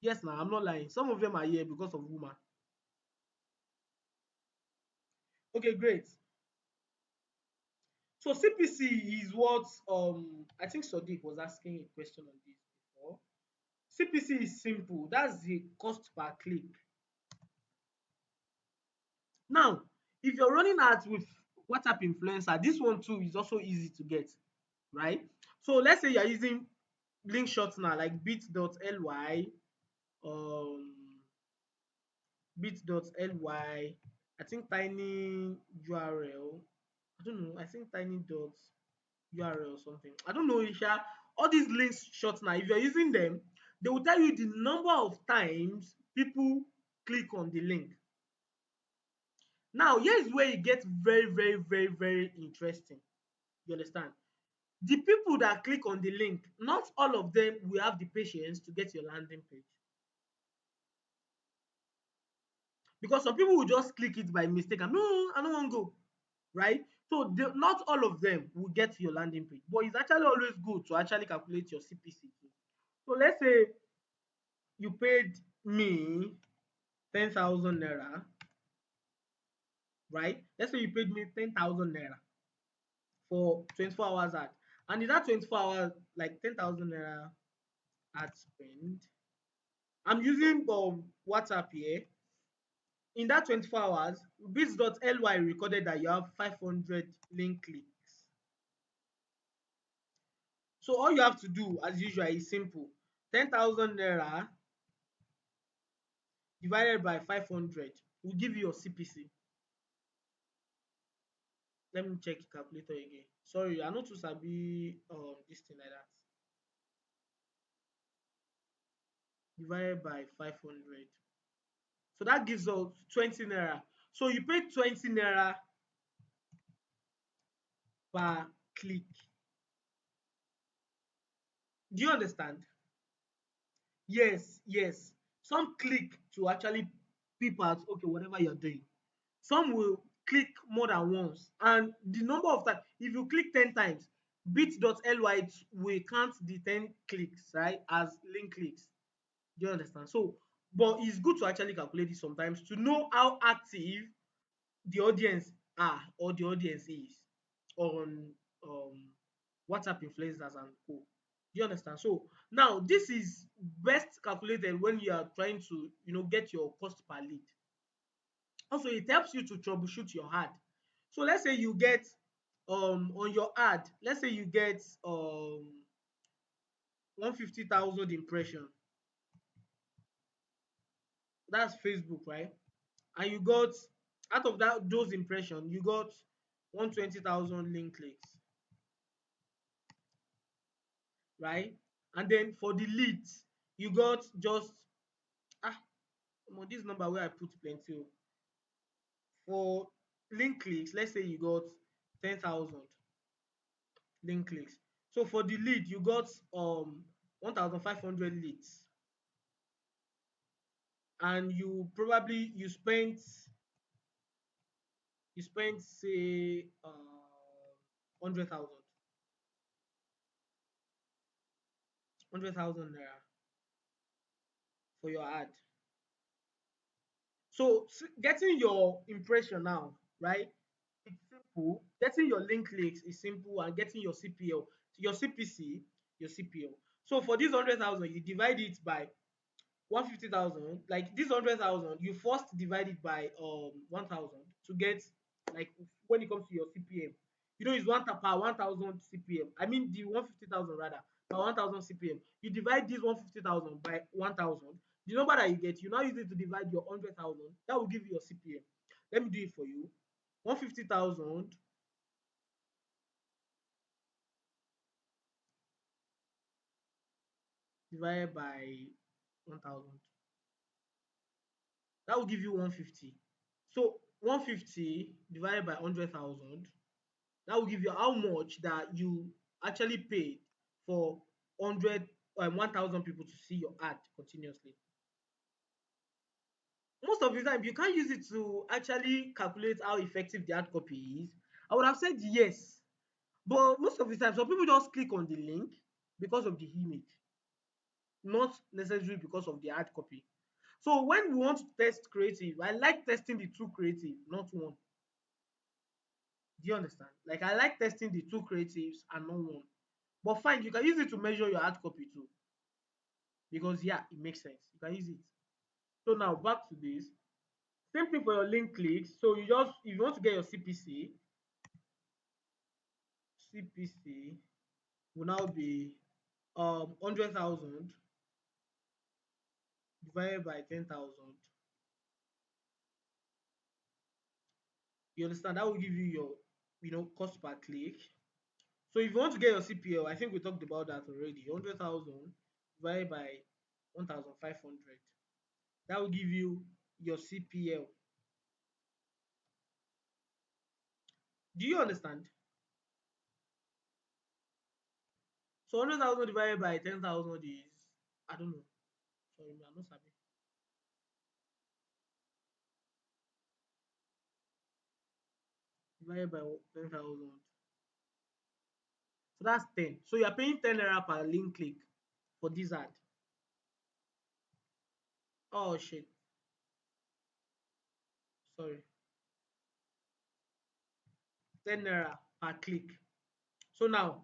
Yes, now I'm not lying. Some of them are here because of woman. Okay, great. So CPC is what I think Sadiq was asking a question on this before. CPC is simple. That's the cost per click. Now, if you're running ads with WhatsApp influencer, this one too is also easy to get, right? So let's say you're using link shortener like bit.ly, um bit.ly, I think tiny URL. I don't know. I think tiny dot URL or something. I don't know, Isha. All these links shortener, if you're using them, they will tell you the number of times people click on the link. Now, here's where it gets very, very, very, very interesting. You understand? The people that click on the link, not all of them will have the patience to get your landing page. Because some people will just click it by mistake and no, I don't want to go, right? So not all of them will get to your landing page, but it's actually always good to actually calculate your CPC too. So let's say you paid me 10,000 naira, right? Let's say you paid me 10,000 naira for 24 hours ad, and in that 24 hours, like 10,000 naira ad spend. I'm using WhatsApp here. in that 24 hours, bits.ly recorded that you have 500 link clicks. So all you have to do as usual is simple. 10,000 naira divided by 500 will give you your CPC. Let me check the calculator again. Sorry, I no too sabi this thing like that. Divided by 500. So that gives us 20 naira. So you pay 20 naira per click. Do you understand? Yes, yes. Some click to actually peep at okay whatever you're doing. Some will click more than once, and the number of times, if you click 10 times, bit.ly will count the 10 clicks, right, as link clicks. Do you understand? So but it's good to actually calculate it sometimes to know how active the audience are or the audience is on WhatsApp influencers and co. Do you understand? So now this is best calculated when you are trying to get your cost per lead. Also it helps you to troubleshoot your ad. So let's say you get on your ad, let's say you get 150,000 impression. That's Facebook, right? And you got, out of that those impression, you got 120,000 link clicks, right? And then for the leads, you got just ah this number where I put plenty o. For link clicks, let's say you got 10,000 link clicks. So for the lead, you got 1,500 leads, and you spent say 100,000 naira for your ad. So getting your impression now, right? It's simple. Getting your link clicks is simple, and getting your CPL, your CPC, your CPL. So for this 100,000, you divide it by 150,000. Like this 100,000, you first divide it by 1,000 to get, like, when it comes to your CPM. It's one per 1,000 CPM. I mean the 150,000 rather per 1,000 CPM. You divide this 150,000 by 1,000. The number that you get, you now use it to divide your 100,000. That will give you your CPM. Let me do it for you. 150,000 divided by 1,000. That will give you 150. So 150 divided by 100,000, that will give you how much that you actually paid for 1,000 people to see your ad continuously. Most of the time, you can't use it to actually calculate how effective the ad copy is. I would have said yes, but most of the time, some people just click on the link because of the image, not necessarily because of the ad copy. So when we want to test creative, I like testing the two creative, not one. Do you understand? Like I like testing the two creatives and not one. But fine, you can use it to measure your hard copy too. Because yeah, it makes sense. You can use it. So now back to this. Same thing for your link clicks. So you just, if you want to get your CPC will now be 100,000 divided by 10,000. You understand? That will give you your cost per click. So if you want to get your CPL, I think we talked about that already. 100,000 divided by 1,500. That will give you your CPL. Do you understand? So 100,000 divided by 10,000 is, I don't know. Sorry, I'm not sabi. Divided by 10,000. So that's 10. So you are paying 10 naira per link click for this ad. Oh shit. Sorry. 10 naira per click. So now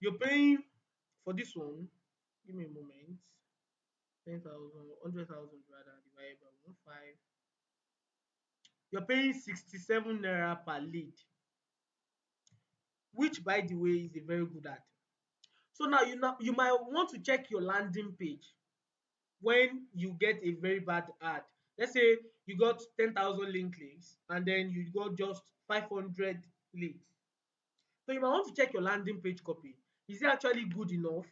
you're paying for this one. Give me a moment. 10,000, 100,000 rather divided by 1.5. you're paying 67 naira per lead, which by the way is a very good ad. So now you might want to check your landing page when you get a very bad ad. Let's say you got 10,000 link clicks and then you got just 500 leads. So you might want to check your landing page copy. Is it actually good enough?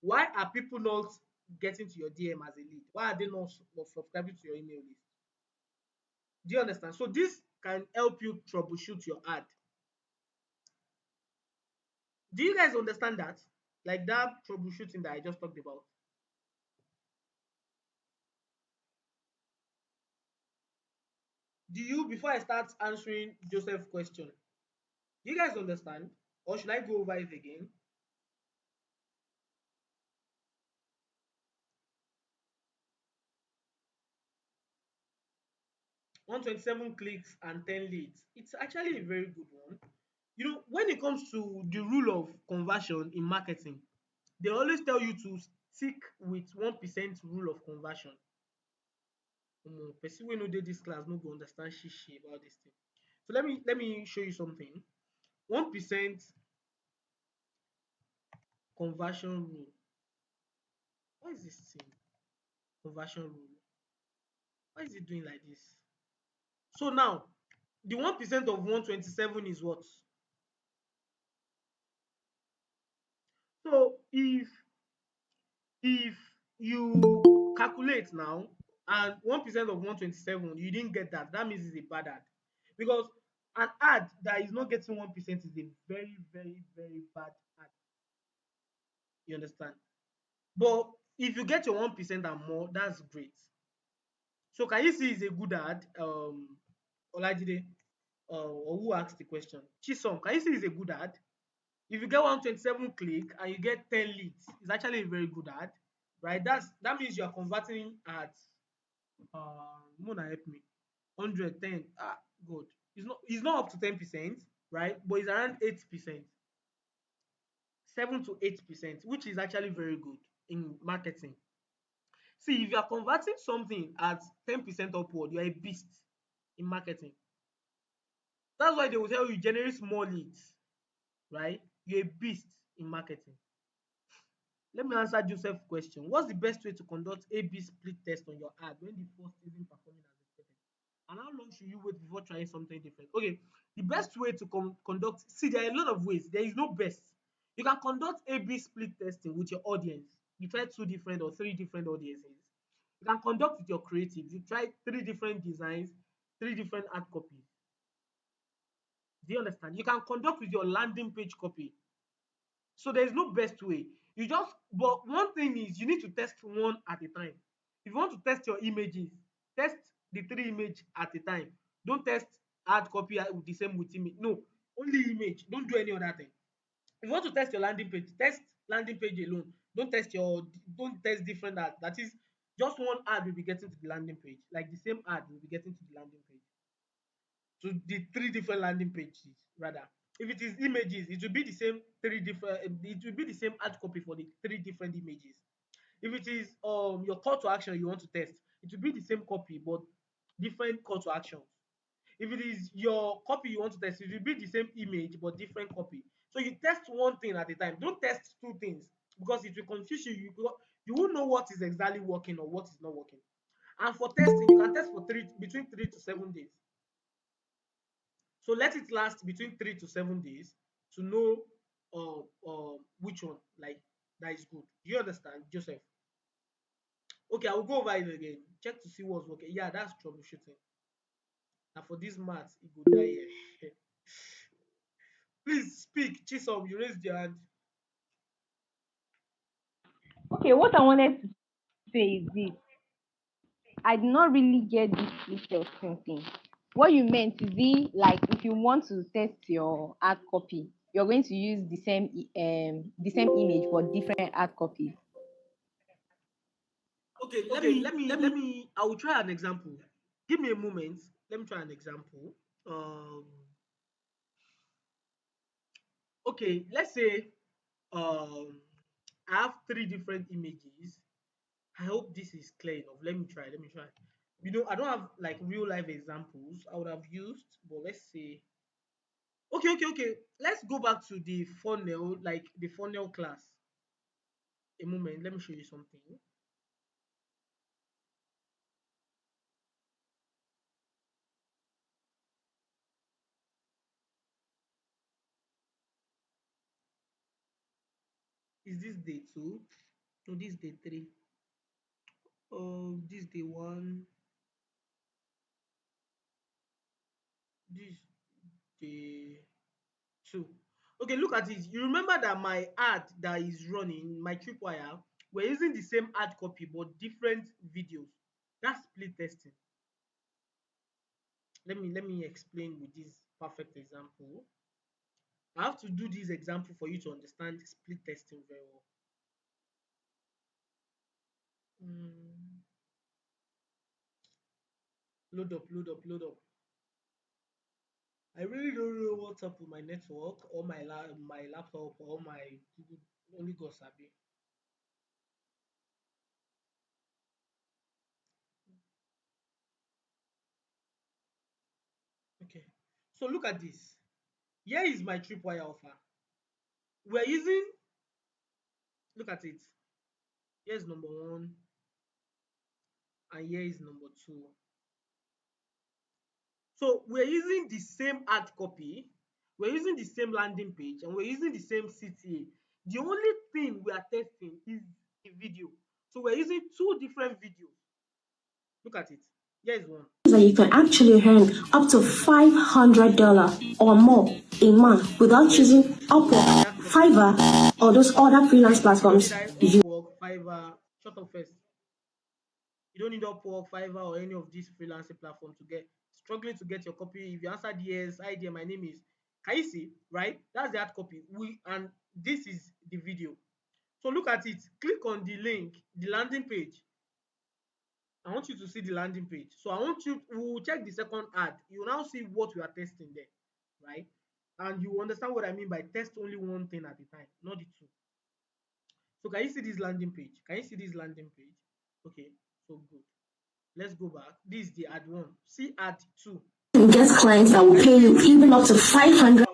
Why are people not getting to your DM as a lead? Why are they not subscribing to your email list? Do you understand? So this can help you troubleshoot your ad. Do you guys understand that? Like that troubleshooting that I just talked about. Do you, before I start answering Joseph's question, do you guys understand? Or should I go over it again? 127 clicks and 10 leads. It's actually a very good one. You know, when it comes to the rule of conversion in marketing, they always tell you to stick with 1% rule of conversion. Person wey no dey dis class no go understand shishi about dis thing. So let me show you something. 1% conversion rule. What is dis thing? Conversion rule. Why is it doing like dis? So now the 1% of 127 is what? So if you calculate now and 1% of 127 you didn't get that, that means it's a bad ad, because an ad that is not getting 1% is a very very very bad ad. You understand? But if you get your 1% and more, that's great. So can you see it's a good ad? Olajide, or who asked the question? Chisom, can you see it's a good ad? If you get 127 click and you get 10 leads, it's actually a very good ad, right? That means you are converting at Mona help me. 100, 10. Good. It's not up to 10%, right? But it's around 8%, 7 to 8%, which is actually very good in marketing. See, if you are converting something at 10% upward, you are a beast in marketing. That's why they will tell you generate more leads, right? You're a beast in marketing. Let me answer Joseph's question. What's the best way to conduct A/B split test on your ad when the first isn't performing as expected? And how long should you wait before trying something different? Okay, the best way to conduct, see, there are a lot of ways. There is no best. You can conduct A/B split testing with your audience. You try 2 different or 3 different audiences. You can conduct with your creatives. You try 3 different designs, 3 different ad copies. Do you understand? You can conduct with your landing page copy. So there is no best way. But one thing is you need to test one at a time. If you want to test your images, test the 3 image at a time. Don't test hard copy with the same with image. No, only image. Don't do any other thing. If you want to test your landing page, test landing page alone. Don't test different ad. That is, just one ad will be getting to the landing page. Like the same ad will be getting to the landing page. To the 3 different landing pages rather. If it is images, it will be the same 3 different, it will be the same ad copy for the 3 different images. If it is your call to action you want to test, it will be the same copy but different call to actions. If it is your copy you want to test, it will be the same image but different copy. So you test one thing at a time. Don't test 2 things, because it will confuse you. You won't know what is exactly working or what is not working. And for testing, you can test for between 3 to 7 days. So let it last between 3 to 7 days to know which one like that is good. Do you understand, Joseph? Okay, I will go over it again. Check to see what's working. Yeah, that's troubleshooting. And for this math, it go die here. Please speak. Chisom, you raised your hand. Okay, what I wanted to say is this. I did not really get this split testing thing. What you meant is it like if you want to test your hard copy, you're going to use the same image for different hard copies. Okay, Okay, let me. I will try an example. Give me a moment. Let me try an example. Um, okay, let's say um, I have 3 different images. I hope this is clear enough. Let me try. I don't have like real life examples I would have used, but let's say, okay. Let's go back to the funnel, like the funnel class. A moment, let me show you something. Is this day two? No, this day three. Oh, this day one. This day two. Okay, look at it. You remember that my ad that is running, my tripwire, we're using the same ad copy but different videos. That's split testing. Let me explain with this perfect example. I have to do this example for you to understand split testing very well. Mm, load up. I really don't know what's up with my network or my laptop or my only God sabi. Okay. So look at this. Here is my tripwire offer. We're using, look at it. Here's number one and here is number two. So we're using the same ad copy, we're using the same landing page, and we're using the same CTA. The only thing we are testing is the video. So we're using two different videos. Look at it. Here is one. That you can actually earn up to $500 or more a month without using The Upwork, ad copy. Fiverr, or those other freelance You don't need platforms you Upwork, Fiverr. Shut up first. You don't need Upwork, Fiverr, or any of these freelancing platforms to get struggling to get your copy. If you answered yes, hi there, my name is. Can you see? Right? That's the hard copy. And this is the video. So look at it. Click on the link, the landing page. I want you to see the landing page. So I want you. We will check the second ad. You will now see what we are testing there, right? And you understand what I mean by test only one thing at a time, not the two. So can you see this landing page? Can you see this landing page? Okay, so good. Let's go back. This is the ad one. See ad two. can get clients that will pay you even up to 500.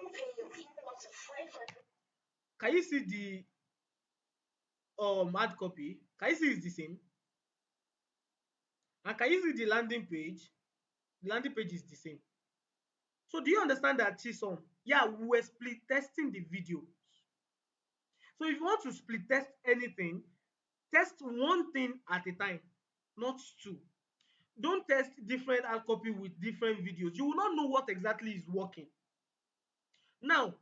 Can you see the ad copy? Can you see it's the same? And can you see the landing page? The landing page is the same. So do you understand that, Chisom? Yeah, we were split testing the video. So if you want to split test anything, test one thing at a time, not two. Don't test different ad copy with different videos. You will not know what exactly is working. Now,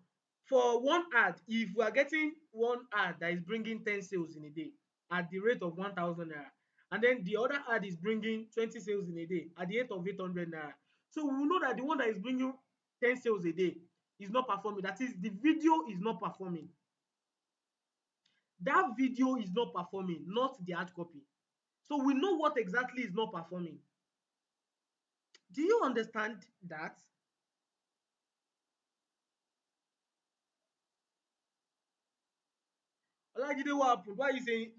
for one ad, if we are getting one ad that is bringing 10 sales in a day at the rate of 1,000 naira, and then the other ad is bringing 20 sales in a day at the rate of 800 naira. So we will know that the one that is bringing 10 sales a day is not performing. That is, the video is not performing. That video is not performing, not the ad copy. So we know what exactly is not performing. Do you understand that? Olajide, what happened? Why are you saying,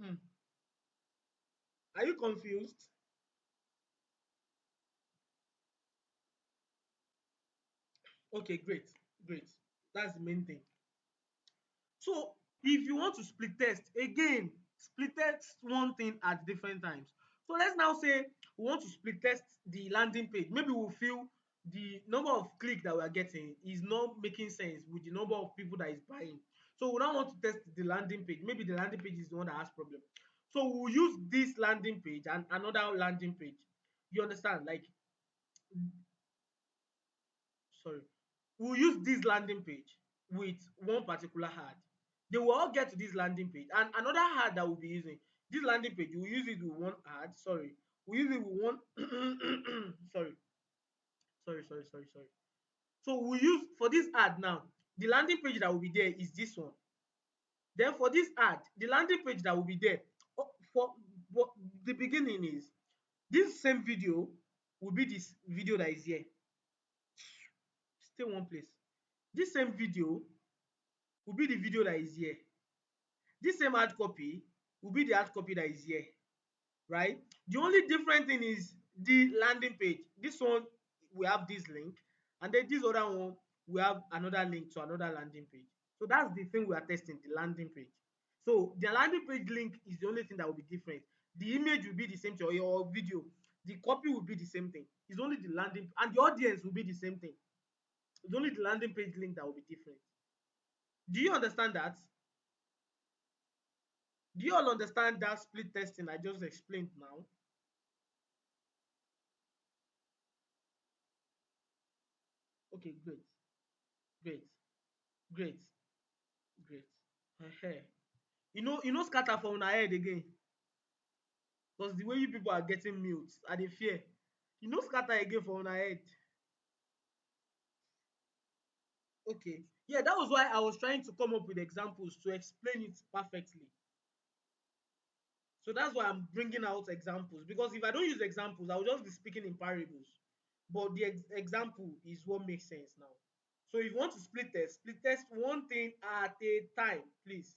Are you confused? Okay, great, great. That's the main thing. So if you want to split test, again, split test one thing at different times. So let's now say we want to split test the landing page. Maybe we'll feel the number of click that we are getting is not making sense with the number of people that is buying. So we now want to test the landing page. Maybe the landing page is the one that has problem. So we'll use this landing page and another landing page. You understand? Like, sorry, we'll use this landing page with one particular ad. They will all get to this landing page and another ad that we'll be using. This landing page, we'll use it with one ad. Sorry, we use it with one. Sorry. So we use for this ad now. The landing page that will be there is this one. Then for this ad, the landing page that will be there for what the beginning is this same video will be this video that is here. Stay one place. This same video will be the video that is here. This same hard copy will be the hard copy that is here, right? The only different thing is The landing page, this one we have this link, and then this other one we have another link to another landing page. So that's the thing we are testing, the landing page. So the landing page link is the only thing that will be different. The image will be the same thing, or your video, the copy will be the same thing. It's only the landing, and the audience will be the same thing. It's only the landing page link that will be different. Do you understand that? Do you all understand that split testing I just explained now? Okay, great, great, great, great. Ehen. You know scatter for una head again, because the way you people are getting mute, I dey fear. Scatter again for una head. Okay, yeah, that was why I was trying to come up with examples to explain it perfectly. So that's why I'm bringing out examples, because if I don't use examples, I will just be speaking in parables. But the example is what makes sense now. So if you want to split test one thing at a time, please.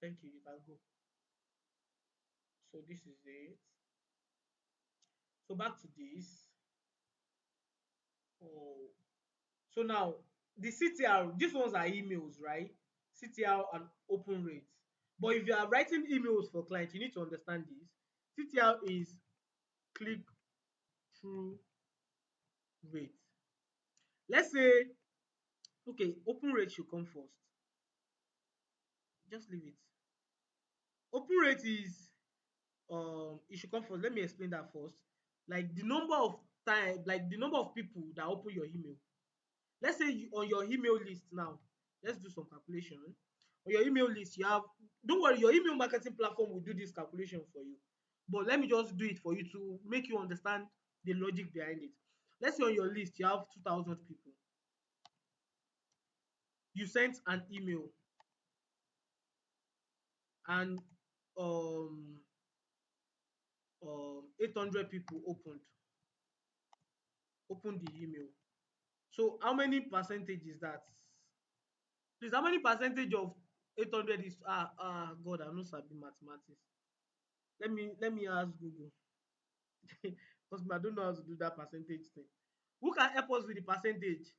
Thank you. You can go. So this is it. So back to this. Oh, so now the CTR, these ones are emails, right? CTR and open rate. But if you are writing emails for clients, you need to understand this. CTR is click through rate. Let's say, okay, open rate should come first. Just leave it. Open rate is it should come first. Let me explain that first. Like the number of time, like the number of people that open your email. Let's say on your email list now, let's do some calculation. On your email list, you have, don't worry, your email marketing platform will do this calculation for you. But let me just do it for you to make you understand the logic behind it. Let's say on your list, you have 2,000 people. You sent an email, and um 800 people opened the email. So how many percentage is that? Please, how many percentage of 800 is God, I no sabi mathematics. Let me ask Google, because I don't know how to do that percentage thing. Who can help us with the percentage?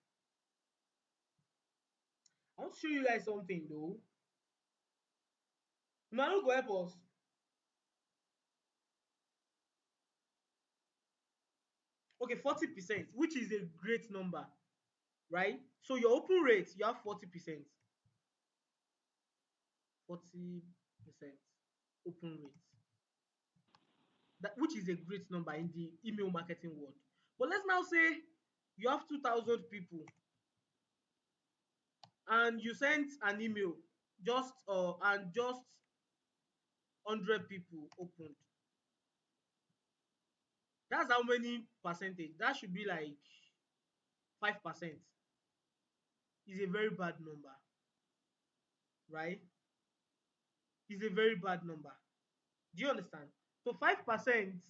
I want to show you guys something though. Una no go help us. Okay, 40%, which is a great number, right? So your open rate, you have 40%. 40% open rate. That, which is a great number in the email marketing world. But let's now say you have 2,000 people and you sent an email, just 100 people opened. That's how many percentage? That should be like 5%. Is a very bad number, right? Is a very bad number. Do you understand? So 5%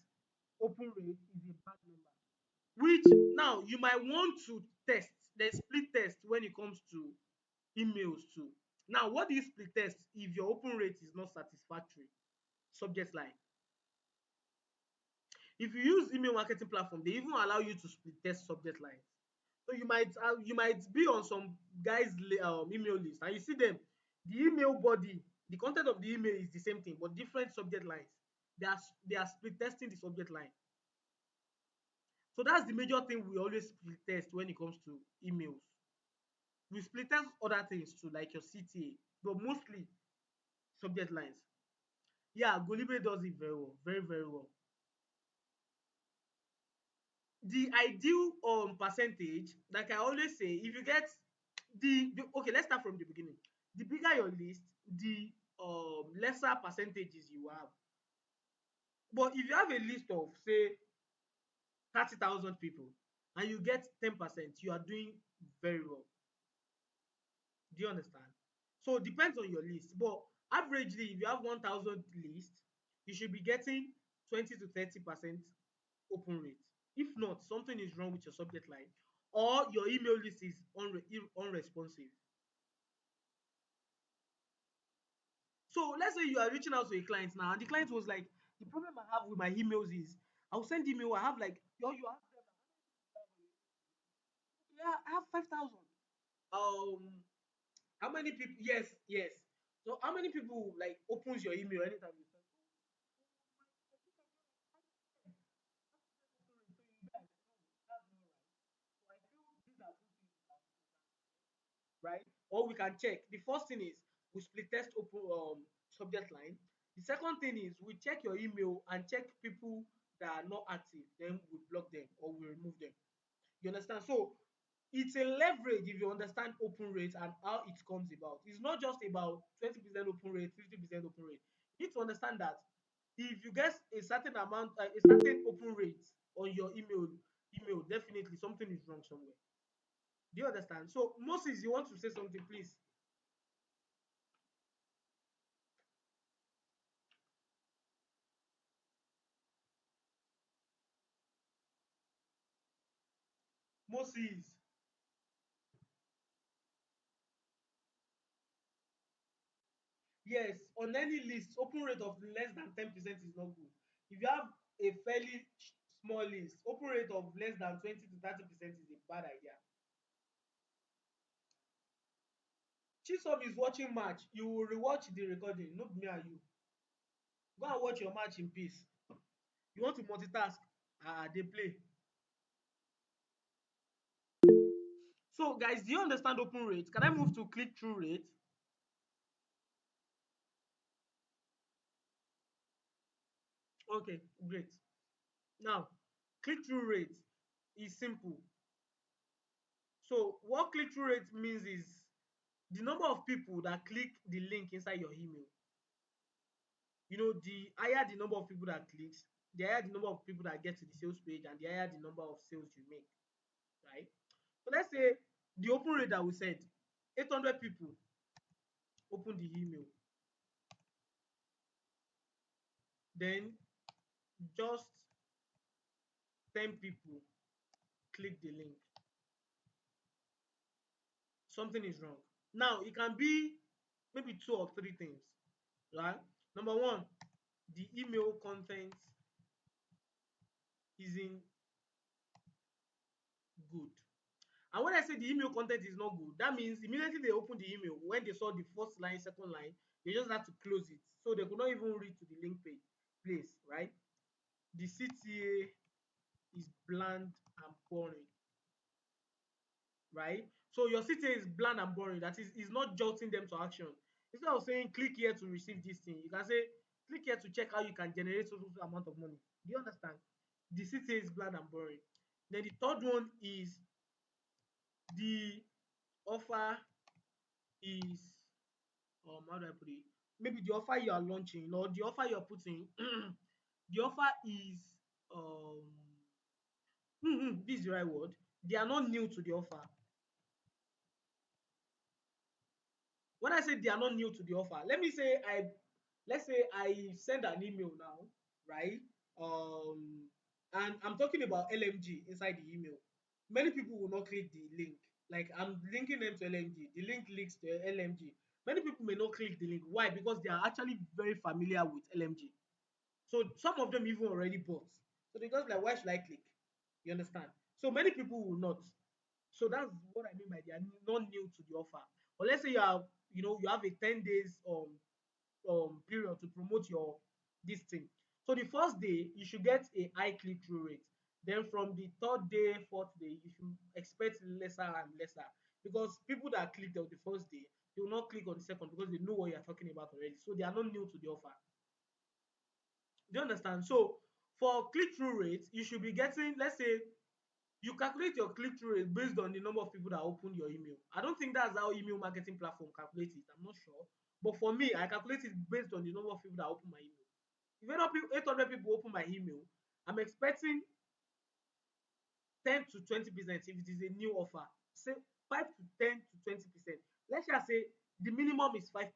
open rate is a bad number. Which now you might want to test, the split test when it comes to emails too. Now, what do you split test if your open rate is not satisfactory? Subject line. If you use email marketing platform, they even allow you to split test subject lines. So you might be on some guys email list, and you see them, the email body, the content of the email is the same thing but different subject lines. They are split testing the subject line. So that's the major thing we always split test when it comes to emails. We split test other things too, like your CTA, but mostly subject lines. Yeah, Golibe does it very well, very, very well. The ideal percentage, like I always say, if you get okay, let's start from the beginning. The bigger your list, the lesser percentages you have. But if you have a list of say 30,000 people and you get 10%, you are doing very well. Do you understand? So it depends on your list, but averagely, if you have 1,000 list, you should be getting 20 to 30% open rate. If not, something is wrong with your subject line, or your email list is unresponsive. So let's say you are reaching out to a client now, and the client was like, the problem I have with my emails is I'll send email. I have like you have yeah, I have 5,000. Um, how many people? Yes, yes. So how many people like opens your email anytime you send? So you be like, no, that's not right. So I feel these are two things we can do, right? Or we can check. The first thing is we split test open subject line. The second thing is we check your email and check people that are not active. Then we block them or we remove them. You understand? So it's a leverage if you understand open rate and how it comes about. It's not just about 20% open rate, 50% open rate. You need to understand that if you get a certain amount, a certain open rate on your email, definitely something is wrong somewhere. Do you understand? So Moses, you want to say something, please? Moses. Yes, on any list, open rate of less than 10% is not good. If you have a fairly small list, open rate of less than 20 to 30% is a bad idea. Chisom is watching match. You will rewatch the recording, not me and you. Go and watch your match in peace. You want to multitask? They play. So, guys, do you understand open rate? Can I move to click through rate? Okay, great. Now, click through rate is simple. So, what click through rate means is the number of people that click the link inside your email. You know, the higher the number of people that clicks, the higher the number of people that get to the sales page, and the higher the number of sales you make, right? So let's say the open rate that we said, 800 people open the email, then just 10 people click the link. Something is wrong. Now, it can be maybe two or three things, right? Number one, the email content isn't good. And when I say the email content is not good, that means immediately they open the email, when they saw the first line, second line, they just have to close it. So they could not even read to the link page place, right? The CTA is bland and boring, right? So your CTA is bland and boring. That is not jolting them to action. Instead of saying click here to receive this thing, you can say click here to check how you can generate so amount of money. Do you understand? The CTA is bland and boring. Then the third one is the offer is how do I put it? Maybe the offer you are launching or the offer you're putting, the offer is this is the right word. They are not new to the offer. When I say they are not new to the offer, let's say I send an email now, right? And I'm talking about LMG inside the email. Many people will not click the link. Like I'm linking them to LMG. The link links to LMG. Many people may not click the link. Why? Because they are actually very familiar with LMG. So some of them even already bought. So they just like, why should I click? You understand? So many people will not. So that's what I mean by they are not new to the offer. But let's say you have a 10 days period to promote your this thing. So the first day you should get a high click through rate. Then from the third day, fourth day, you should expect lesser and lesser because people that clicked on the first day, they will not click on the second because they know what you are talking about already. So they are not new to the offer. Do you understand? So for click through rate, you should be getting, let's say, you calculate your click through rate based on the number of people that opened your email. I don't think that's how email marketing platform calculates it. I'm not sure. But for me, I calculate it based on the number of people that open my email. If 800 people open my email, I'm expecting 10 to 20% if it is a new offer. Say 5 to 10 to 20%. Let's just say the minimum is 5%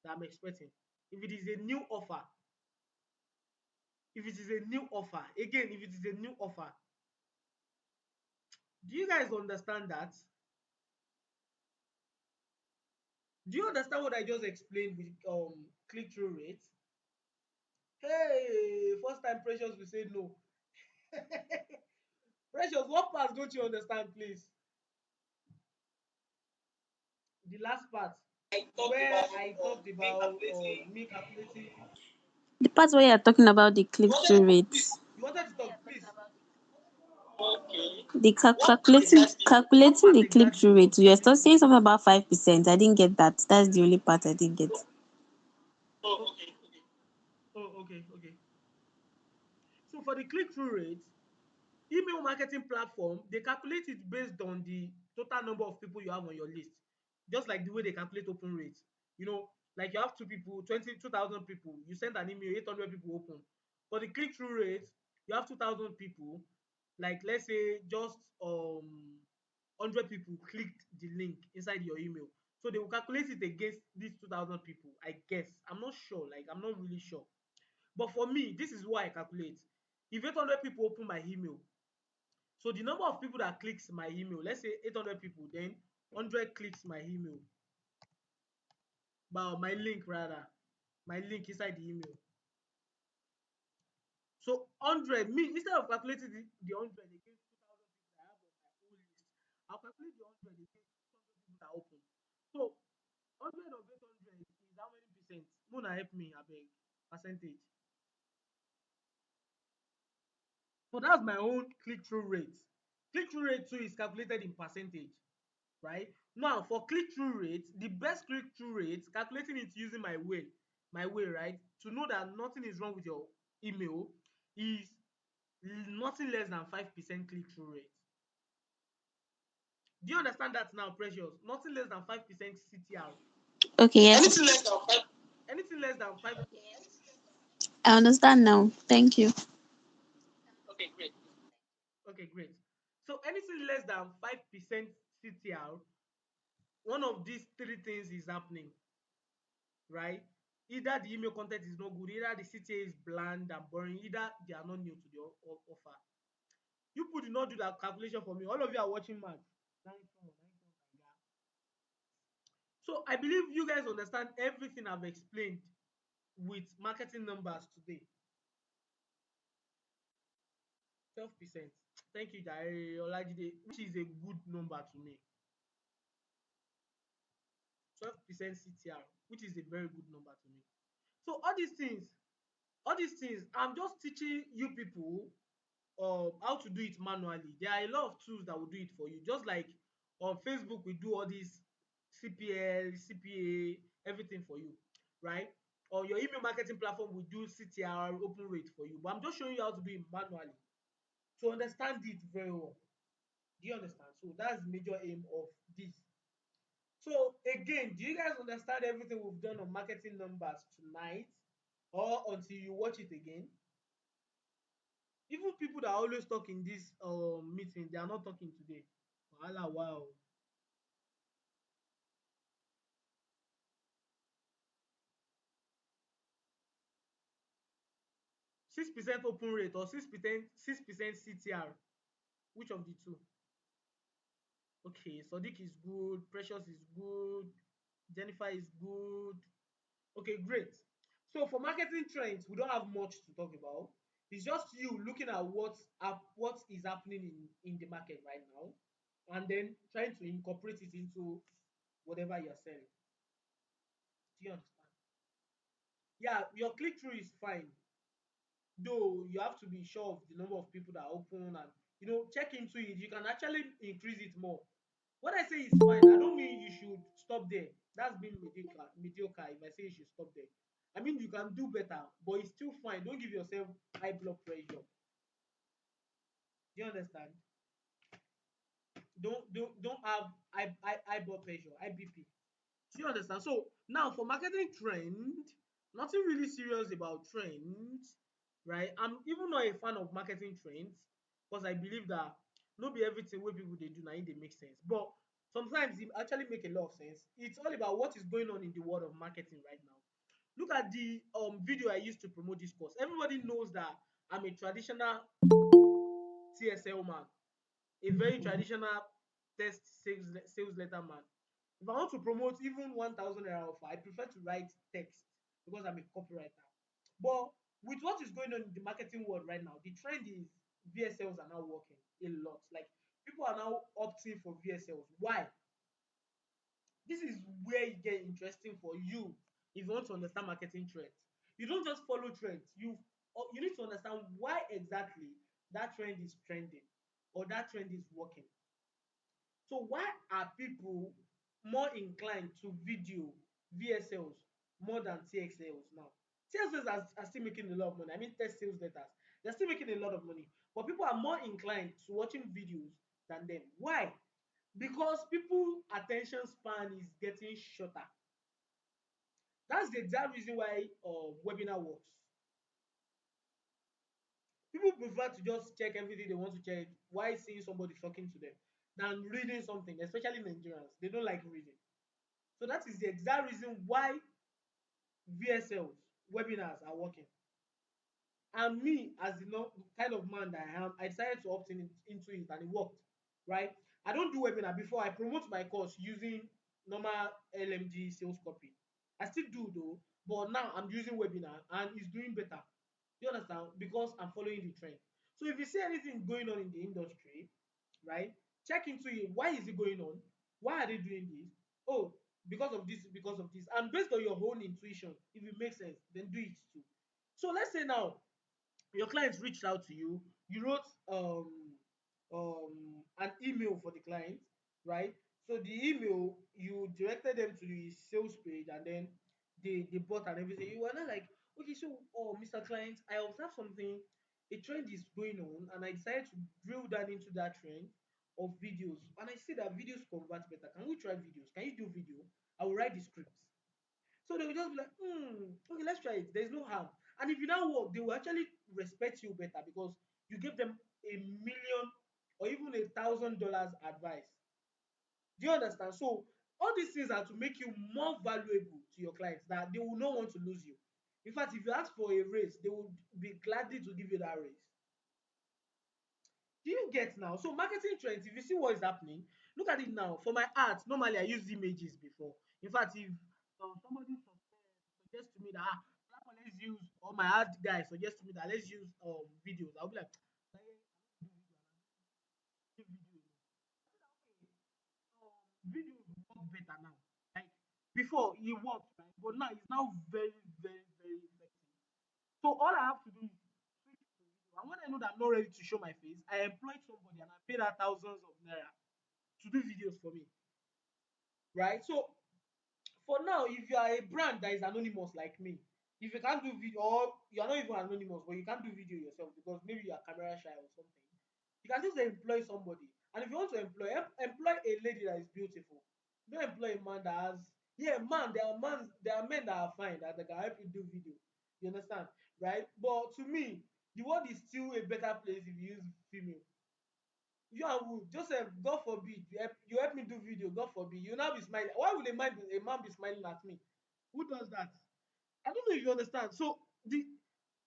that I'm expecting. If it is a new offer, again, if it is a new offer, do you guys understand that? Do you understand what I just explained with click through rate? Hey, first last time Precious will say no? Precious, what part don't you understand, please? The last part where I talked about me calculating. The part where you're talking about the click-through rates, You wanted to talk, please. the Okay, what calculating part the exactly click-through was rate. You're still confusing saying you? something about 5%. I didn't get that. That's the only part I didn't get. Oh, okay. So for the click-through rate, email marketing platform, they calculate it based on the total number of people you have on your list. Just like the way they calculate open rates. You know, like you have two people, 22,000 people, you send an email, 800 people open. For the click-through rate, you have 2,000 people, like let's say just 100 people clicked the link inside your email. So they will calculate it against these 2,000 people, I guess. I'm not sure, like I'm not really sure. But for me, this is what I calculate. If 800 people open my email, so the number of people that clicks my email, let's say 800 people, then 100 clicks my email, but my link rather, my link inside the email. So 100, me, instead of calculating the 100 against 2,000 people that I have on my own list, I'll calculate the 100 against 200 people that open. So 100 of 800 is how many percent? Mona help me, abeg. Percentage. So that's my own click-through rate. Click-through rate too is calculated in percentage, right? Now for click-through rate, the best click-through rate, calculating it using my way, right? To know that nothing is wrong with your email is nothing less than 5% click-through rate. Do you understand that now, Precious? Nothing less than 5% CTR. Okay, yes. Anything less than 5. I understand now. Thank you. Okay, great. So anything less than 5% CTR, one of these three things is happening, right? Either the email content is not good, either the CTA is bland and boring, either they are not new to the offer. You people did not do that calculation for me. All of you are watching match. So I believe you guys understand everything I've explained with marketing numbers today. 12%. Thank you, Jare Olajide, which is a good number to me. 12% CTR, which is a very good number to me. So all these things, I'm just teaching you people how to do it manually. There are a lot of tools that will do it for you. Just like on Facebook, we do all these CPL, CPA, everything for you, right? Or your email marketing platform will do CTR, open rate for you. But I'm just showing you how to do it manually to understand it very well. Do you understand? So that's the major aim of this. So again, do you guys understand everything we've done on marketing numbers tonight, or until you watch it again? Even people that always talk in this meeting, they are not talking today. Wahala, wow. 6% open rate or 6% CTR. Which of the two? Okay, Sadiq is good, Precious is good, Jennifer is good. Okay, great. So for marketing trends, we don't have much to talk about. It's just you looking at what is happening in the market right now, and then trying to incorporate it into whatever you're selling. Do you understand? Yeah, your click through is fine, though you have to be sure of the number of people that open, and check into it. You can actually increase it more. When I say it's fine, I don't mean you should stop there. That's being mediocre if I say you should stop there. I mean you can do better, but it's still fine. Don't give yourself high blood pressure. Do you understand? Don't have high blood pressure, high BP. Do you understand? So now for marketing trend, nothing really serious about trends, right? I'm even not a fan of marketing trends because I believe that not be everything wey people they do now they make sense. But sometimes it actually make a lot of sense. It's all about what is going on in the world of marketing right now. Look at the video I used to promote this course. Everybody knows that I'm a traditional TSL man, a very traditional sales letter man. If I want to promote even 1,000 naira offer, I prefer to write text because I'm a copywriter. But with what is going on in the marketing world right now, the trend is VSLs are now working a lot. Like people are now opting for VSLs. Why? This is where it get interesting for you if you want to understand marketing trends. You don't just follow trends. You need to understand why exactly that trend is trending or that trend is working. So why are people more inclined to video VSLs more than TXLs now? TXLs are still making a lot of money. I mean, test sales letters. They're still making a lot of money. But people are more inclined to watching videos than them. Why? Because people attention span is getting shorter. That's the exact reason why webinar works. People prefer to just check everything they want to check while seeing somebody talking to them than reading something, especially Nigerians. They don't like reading. So that is the exact reason why VSLs, webinars are working. And me, as the kind of man that I am, I decided to opt into it and it worked, right? I don't do webinar before. I promote my course using normal LMG sales copy. I still do though, but now I'm using webinar and it's doing better. You understand? Because I'm following the trend. So if you see anything going on in the industry, right, check into it. Why is it going on? Why are they doing this? Oh, because of this. And based on your own intuition, if it makes sense, then do it too. So let's say now your clients reached out to you, you wrote an email for the client, right? So the email, you directed them to the sales page and then they bought and everything. You were not like, okay, so Mr. Client, I observed something, a trend is going on, and I decided to drill down into that trend of videos. And I see that videos convert better. Can we try videos? Can you do video? I will write the scripts. So they will just be like, okay, let's try it. There's no harm. And if you now work, they will actually respect you better because you give them a million or even $1,000 advice. Do you understand? So all these things are to make you more valuable to your clients that they will not want to lose you. In fact, if you ask for a raise, they will be gladly to give you that raise. Do you get now? So marketing trends, if you see what is happening, look at it now. For my art, normally I used images before. In fact, if somebody suggests to me that Flapper, let's use, or my art guy suggests to me that let's use videos, I'll be like, "Eh, I don't do video, and I do video alone." I feel like, okay, videos work better now. Like before, it worked, right? But now it's now very, very, very effective. So all I have to do is switch to video. And when I know that I'm not ready to show my face, I employ somebody and I pay that thousands of naira to do videos for me. Right? So for now, if you are a brand that is anonymous like me, if you can't do video, or you're not even anonymous, but you can't do video yourself because maybe you are camera shy or something, you can just employ somebody. And if you want to employ a lady that is beautiful. Don't employ a man that has, yeah, man, there are men that are fine that they can help you do video. You understand? Right? But to me, the world is still a better place if you use female. You and who? Joseph, God forbid, you help me do video, God forbid. You now be smiling. Why would a man be smiling at me? Who does that? I don't know if you understand. So the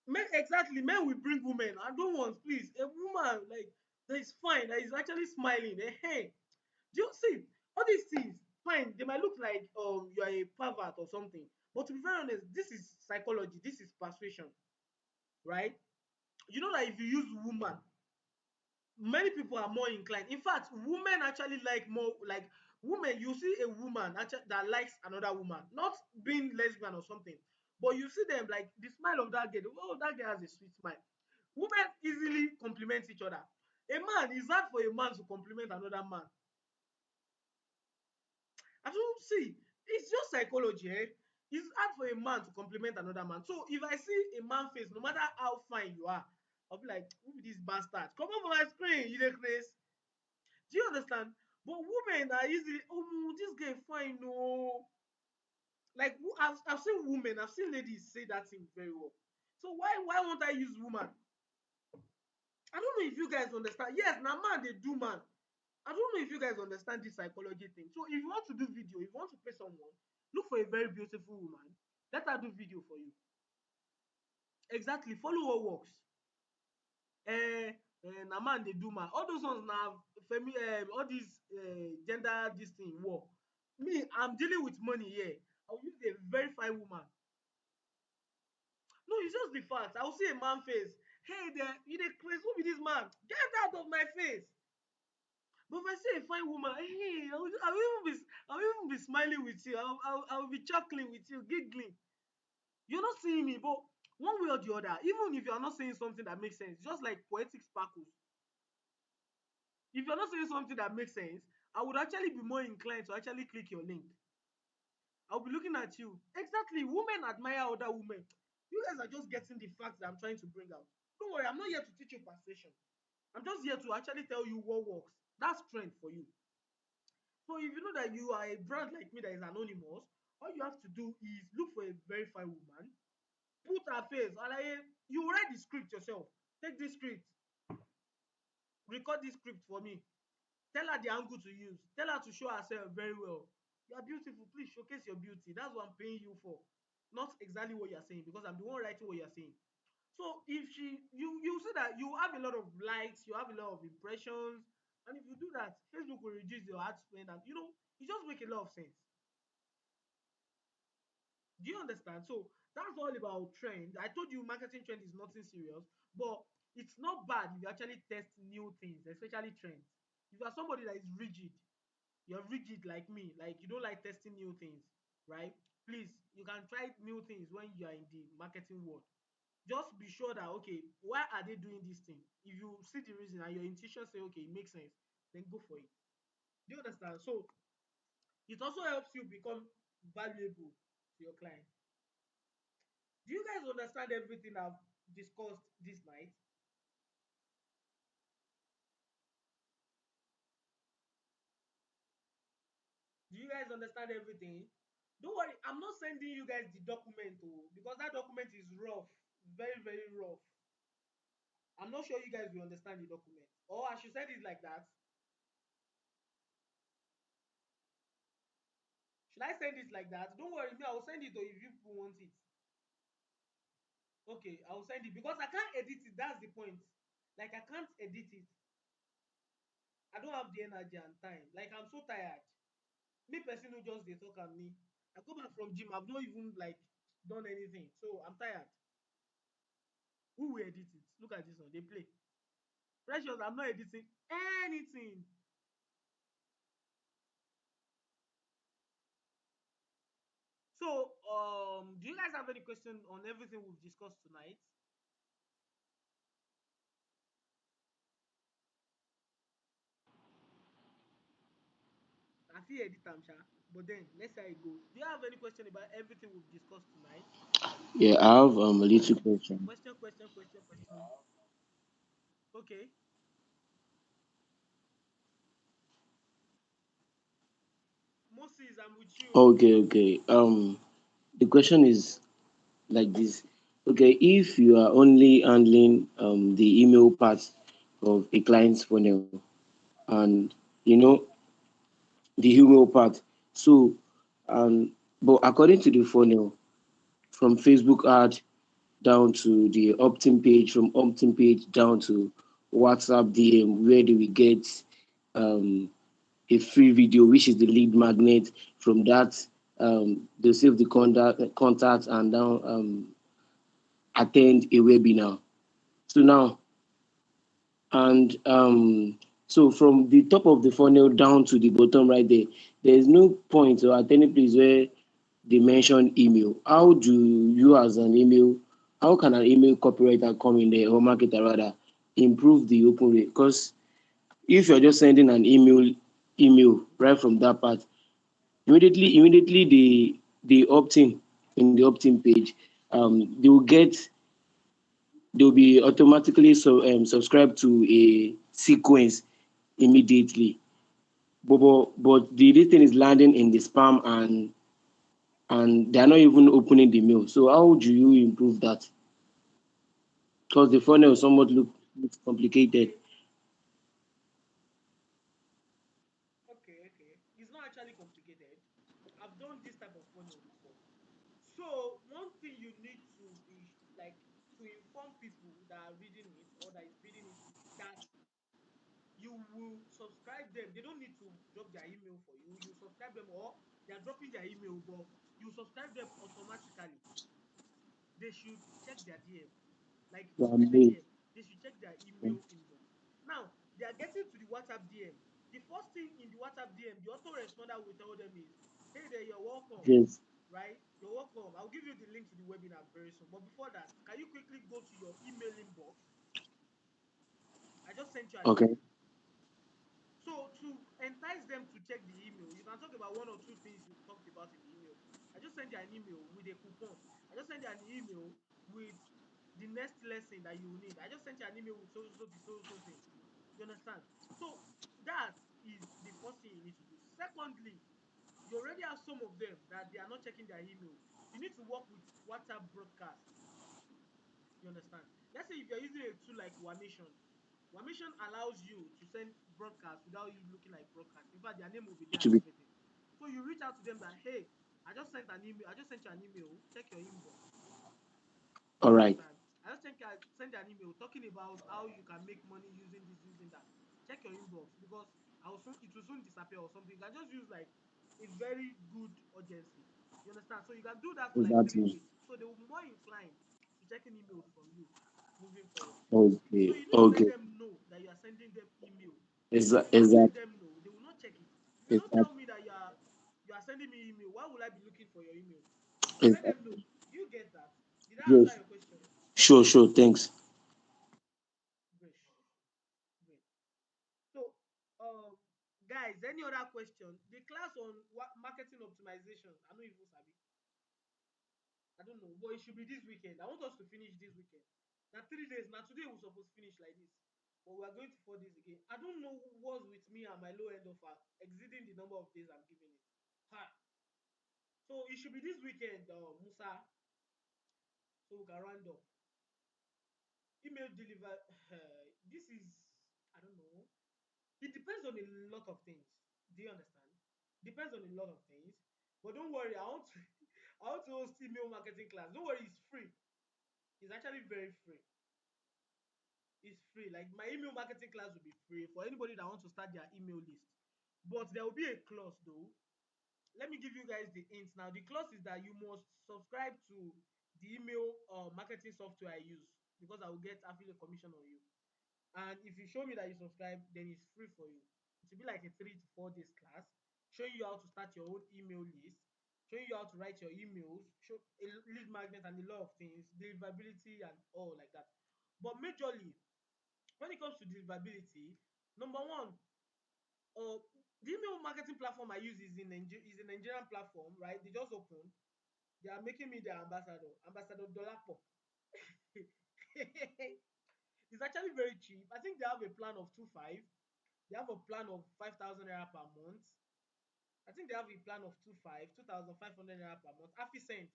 men, exactly, men will bring women. I don't want, please, a woman like that is fine, that is actually smiling. Hey, do you see all these things? Fine, they might look like you are a pervert or something. But to be very honest, this is psychology, this is persuasion, right? You know that if you use woman, many people are more inclined. In fact, women actually like more, like women, you see a woman actually that likes another woman, not being lesbian or something, but you see them like the smile of that girl. Oh, that girl has a sweet smile. Women easily compliment each other. A man, is hard for a man to compliment another man. I don't see. It's just psychology, eh? It's hard for a man to compliment another man. So if I see a man face, no matter how fine you are, I'll be like, who be this bastard? Come on my screen, you dey craze. Do you understand? But women are easily, oh, this guy fine, no. Like I've seen women, I've seen ladies say that thing very well. So why won't I use woman? I don't know if you guys understand. Yes, now man they do man. I don't know if you guys understand this psychology thing. So if you want to do video, if you want to pay someone, look for a very beautiful woman. Let her do video for you. Exactly. Follow what works. Na man dey do man. All those ones na all these gender this thing war. Me, I'm dealing with money here. I will use a very fine woman. No, it's just the fact. I will see a man face. Hey there, you dey craze. Who be this man? Get out of my face. But if I see a fine woman, hey, I will even be smiling with you. I will be chuckling with you, giggling. You're not seeing me, but one way or the other, even if you're not saying something that makes sense, just like poetic sparkles, if you're not saying something that makes sense, I would actually be more inclined to actually click your link. I'll be looking at you. Exactly. Women admire other women. You guys are just getting the facts that I'm trying to bring out. Don't worry, I'm not here to teach you persuasion. I'm just here to actually tell you what works. That's trend for you. So if you know that you are a brand like me that is anonymous, all you have to do is look for a very fine woman, put her face, and you write the script yourself. Take this script, record this script for me. Tell her the angle to use. Tell her to show herself very well. You are beautiful. Please showcase your beauty. That's what I'm paying you for. Not exactly what you're saying, because I'm the one writing what you're saying. So if you see that you have a lot of likes, you have a lot of impressions, and if you do that, Facebook will reduce your ad spend, and it just make a lot of sense. Do you understand? So that's all about trend. I told you marketing trend is nothing serious, but it's not bad if you actually test new things, especially trends. If you are somebody that is rigid, you're rigid like me, like you don't like testing new things, right? Please, you can try new things when you are in the marketing world. Just be sure that, okay, why are they doing this thing? If you see the reason and your intuition say, okay, it makes sense, then go for it. Do you understand? So it also helps you become valuable to your client. Do you guys understand everything I've discussed this night? Do you guys understand everything? Don't worry, I'm not sending you guys the document, because that document is rough, very, very rough. I'm not sure you guys will understand the document. Or I should send it like that. Should I send it like that? Don't worry, me, I will send it, or if you people want it. Okay, I will send it because I can't edit it. That's the point. Like, I can't edit it. I don't have the energy and time. Like, I'm so tired. Me person who just dey talk am me. I go back from gym, I've not even like done anything. So I'm tired. Who will edit it? Look at this one. They play. Precious, I'm not editing anything. So, do you guys have any question on everything we've discussed tonight? I feel edit am sha, but then let's say I go. Do you have any question about everything we've discussed tonight? Yeah, I have a little question. Question, question, question, question. Okay. Moses, I'm with you. Okay, okay. The question is like this. Okay, if you are only handling the email part of a client's funnel and you know the email part, so but according to the funnel, from Facebook ad down to the opt-in page, from opt-in page down to WhatsApp DM, where do we get um a free video, which is the lead magnet. From that, they save the contact and now attend a webinar. So now, and so from the top of the funnel down to the bottom right there, there is no point or at any place where they mention email. How do you, as an email, how can an email copywriter come in there or marketer rather improve the open rate? Because if you're just sending an email right from that part, immediately they opt in the opt-in page, they will get they'll be automatically subscribed to a sequence immediately. But the this thing is landing in the spam and they're not even opening the mail. So how do you improve that? Because the funnel somewhat looks complicated. Okay. Okay. It's not actually complicated. I've done this type of funnel before. So one thing you need to be like to inform people that are reading it or that is reading it is that you will subscribe them. They don't need to drop their email for you. You subscribe them, or they are dropping their email, but you subscribe them automatically. they should check their DM, like especially Lambe. DM, they should check their email inbox. Now they are getting to the WhatsApp DM. The first thing in the WhatsApp DM, the autoresponder will tell them is, "Hey there, you're welcome." Yes. Right? You're welcome. I'll give you the link to the webinar very soon. But before that, can you quickly go to your email inbox? I just sent you an Okay. email. So to entice them to check the email, you can talk about one or two things you talked about in the email. I just sent you an email with a coupon. I just sent you an email with the next lesson that you will need. I just sent you an email with so thing. You understand? So that is the first thing you need to do. Secondly, you already have some of them that they are not checking their email. You need to work with WhatsApp broadcast. You understand? Let's say if you're using a tool like Wamation, Wamation allows you to send broadcast without you looking like broadcast. In fact, their name will be there To and be everything. So you reach out to them that, hey, I just sent an email. I just sent you an email. Check your inbox. all You right. understand? I send you an email talking about how you can make money using this, using that. Check your inbox because it will soon disappear or something. You can just use like a very good urgency. You understand? So you can do that for like 3 Exactly. weeks. So they will be more inclined to checking emails from you moving forward. So Okay. you need to let Okay. them know that you are sending them email. If you don't let Exactly. them know, they will not check it. If you don't Exactly. tell me that you are sending me email, why would I be looking for your email? So let them Exactly. know. Do you get that? Did I answer Yes. your question? Sure. Sure. Thanks. Great. Great. So, guys, any other question? The class on marketing optimization, I don't even sabi. I don't know, but it should be this weekend. I want us to finish this weekend. Now 3 days. Now today we're supposed to finish like this, but we are going to 4 days again. I don't know what's with me and my low end offer exceeding the number of days I'm giving it. Ha. So it should be this weekend, Musa. So we can round up. Email deliver. This is, I don't know. It depends on a lot of things. Do you understand? Depends on a lot of things. But don't worry, I want to I want to host email marketing class. Don't worry, it's free. It's actually very free. It's free. Like my email marketing class will be free for anybody that wants to start their email list. But there will be a clause though. Let me give you guys the hints now. The clause is that you must subscribe to the email marketing software I use because I will get affiliate commission on you. And if you show me that you subscribe, then it's free for you. It will be like a 3 to 4 days class, showing you how to start your own email list, showing you how to write your emails, show a lead magnet and a lot of things, deliverability and all like that. But majorly, when it comes to deliverability, number one, uh, the email marketing platform I use is is a Nigerian platform, right? They just opened. They are making me their ambassador, Ambassador Dolapo. It's actually very cheap. I think they have a plan of 2.5. They have a plan of 5,000 naira per month. I think they have a plan of 2.5, 2,500 naira per month. Afisend.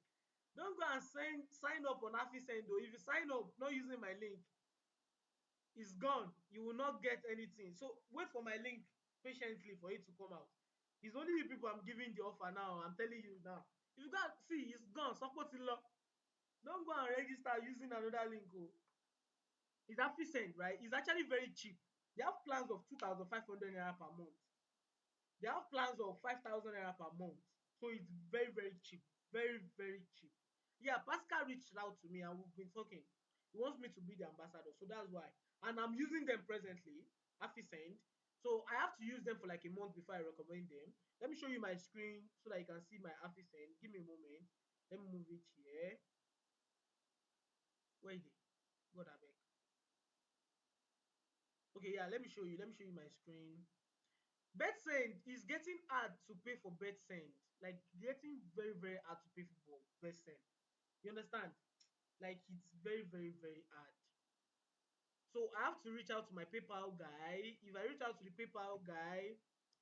Don't go and sign up on Afisend though. If you sign up not using my link, it's gone. You will not get anything. So wait for my link patiently for it to come out. It's only you people I'm giving the offer now. I'm telling you now. If you got see, it's gone. Support in law. Don't go and register using another link. Oh. It's Afisend, right? It's actually very cheap. They have plans of 2,500 naira per month. They have plans of 5,000 naira per month. So it's very, very cheap. Very, very cheap. Yeah, Pascal reached out to me and we've been talking. He wants me to be the ambassador. So that's why. And I'm using them presently, Afisend. So I have to use them for like a month before I recommend them. Let me show you my screen so that you can see my Afisend. Give me a moment. Let me move it here. Where is it? God, I beg. Okay, yeah, let me show you. Let me show you my screen. BetSend is getting hard to pay for BetSend. Like getting very, very hard to pay for BetSend. You understand? Like it's very, very, very hard. So I have to reach out to my PayPal guy. If I reach out to the PayPal guy,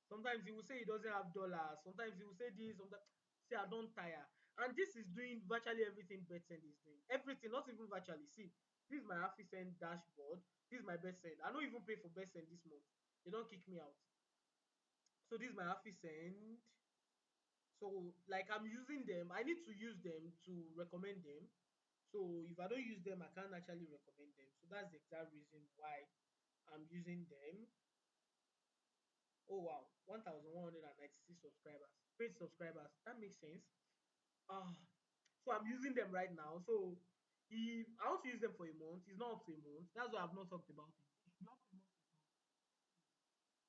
sometimes he will say he doesn't have dollars. Sometimes he will say this. Sometimes say I don't tire. And this is doing virtually everything BetSend is doing. Everything, not even virtually. See, this is my AfriSend dashboard. This is my BetSend. I don't even pay for BetSend this month. They don't kick me out. So this is my AfriSend. So like I'm using them. I need to use them to recommend them. So if I don't use them, I can't actually recommend them. So that's the exact reason why I'm using them. Oh wow, 1,196 subscribers, paid subscribers. That makes sense. Ah, So I'm using them right now. So if I want to use them for a month, it's not up to a month. That's why I've not talked about it. It should be up to a month.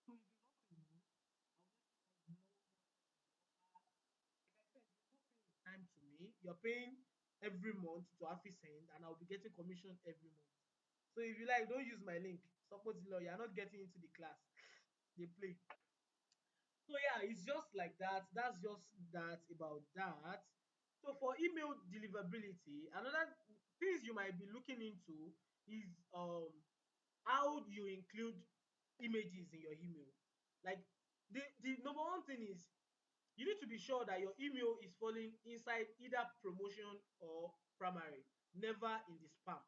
So if it's up to a month, I'll let you guys know what like I said, you're not paying time to me. You're paying every month to Afisend, and I'll be getting commission every month. So if you like, don't use my link. Support the law. You're not getting into the class. They play. So yeah, it's just like that. That's just that about that. So for email deliverability, another things you might be looking into is how you include images in your email. Like the number one thing is you need to be sure that your email is falling inside either promotion or primary, never in the spam.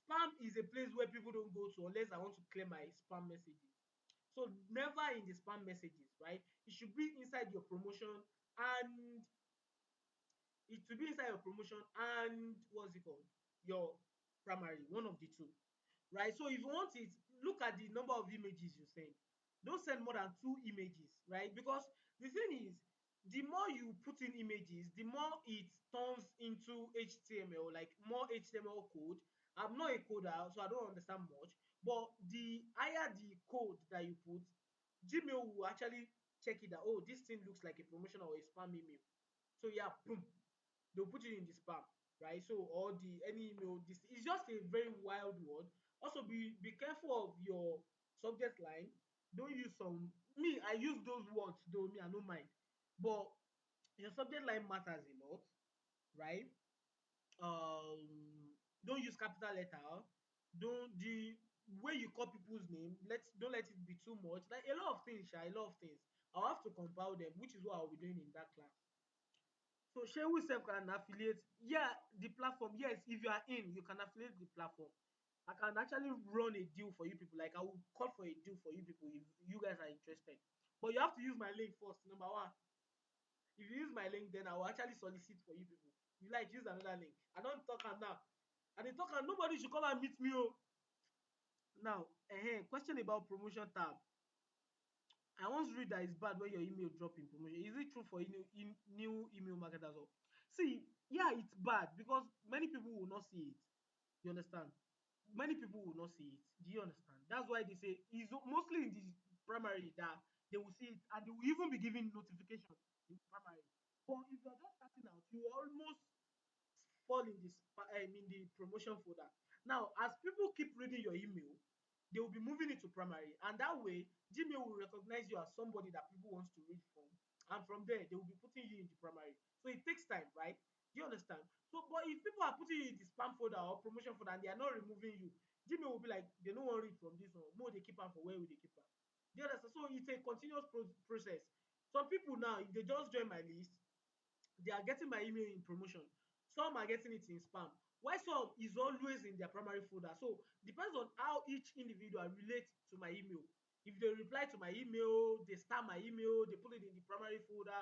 Spam is a place where people don't go to unless I want to clear my spam messages. So never in the spam messages, right? It should be inside your promotion, and it should be inside your promotion and what's it called? Your primary, one of the two, right? So if you want it, look at the number of images you send. Don't send more than 2 images, right? Because the thing is, the more you put in images, the more it turns into HTML, like more HTML code. I'm not a coder, so I don't understand much. But the higher the code that you put, Gmail will actually check it that, oh, this thing looks like a promotion or a spam email. So yeah, boom, they'll put it in the spam, right? So or the any email, this is just a very wild word. Also be careful of your subject line. Don't use some me, I use those words though, me I don't mind. But your subject line matters a lot, right? Don't use capital letter. Don't the way you call people's name, don't let it be too much. Like a lot of things, a lot of things. I'll have to compile them, which is what I'll be doing in that class. So Shehu sef can affiliate. Yeah, the platform. Yes, if you are in, you can affiliate the platform. I can actually run a deal for you people. Like I will call for a deal for you people if you guys are interested. But you have to use my link first. Number one, if you use my link, then I will actually solicit for you people. You like use another link. I don't talk am now. I dey talk am. Nobody should come and meet me. Oh, now, question about promotion tab. I once read that it's bad when your email drop in promotion. Is it true for new email marketers? Or see, yeah, it's bad because many people will not see it. You understand? Many people will not see it. Do you understand? That's why they say it's mostly in the primary that they will see it, and they will even be giving notification in primary. But if you're just starting out, you almost fall in this in the promotion folder. Now, as people keep reading your email, they will be moving it to primary, and that way Gmail will recognize you as somebody that people wants to read from, and from there they will be putting you in the primary. So it takes time, right? Do you understand? So but if people are putting you in the spam folder or promotion folder and they are not removing you, Gmail will be like, they no wan read from this one, more they keep am for where will they keep am. Do you understand? So it's a continuous process. Some people now, if they just join my list, they are getting my email in promotion. Some are getting it in spam. Why some is always in their primary folder. So depends on how each individual relates to my email. If they reply to my email, they star my email, they put it in the primary folder,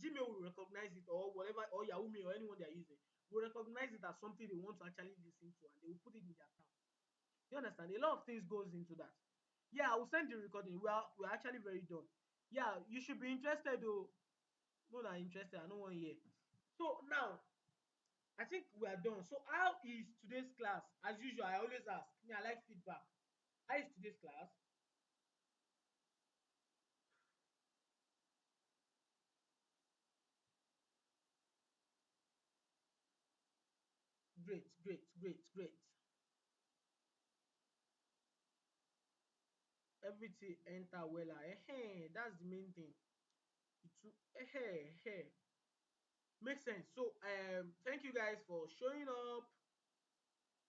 Gmail will recognize it, or whatever, or Yahoo Mail, or anyone they are using will recognize it as something they want to actually listen to, and they will put it in their account. You understand? A lot of things goes into that. Yeah, I will send the recording. We're actually very done. Yeah, you should be interested though. No, not interested. I don't want to hear. So now I think we are done. So how is today's class? As usual, I always ask. Me, I like feedback. How is today's class? Great, great, great, great. Everything enter well. That's the main thing. It will, makes sense. So thank you guys for showing up.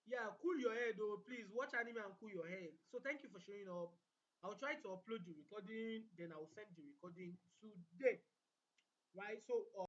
Yeah, cool your head though. Please watch anime and cool your head. So thank you for showing up. I'll try to upload the recording, then I'll send the recording today. Right? So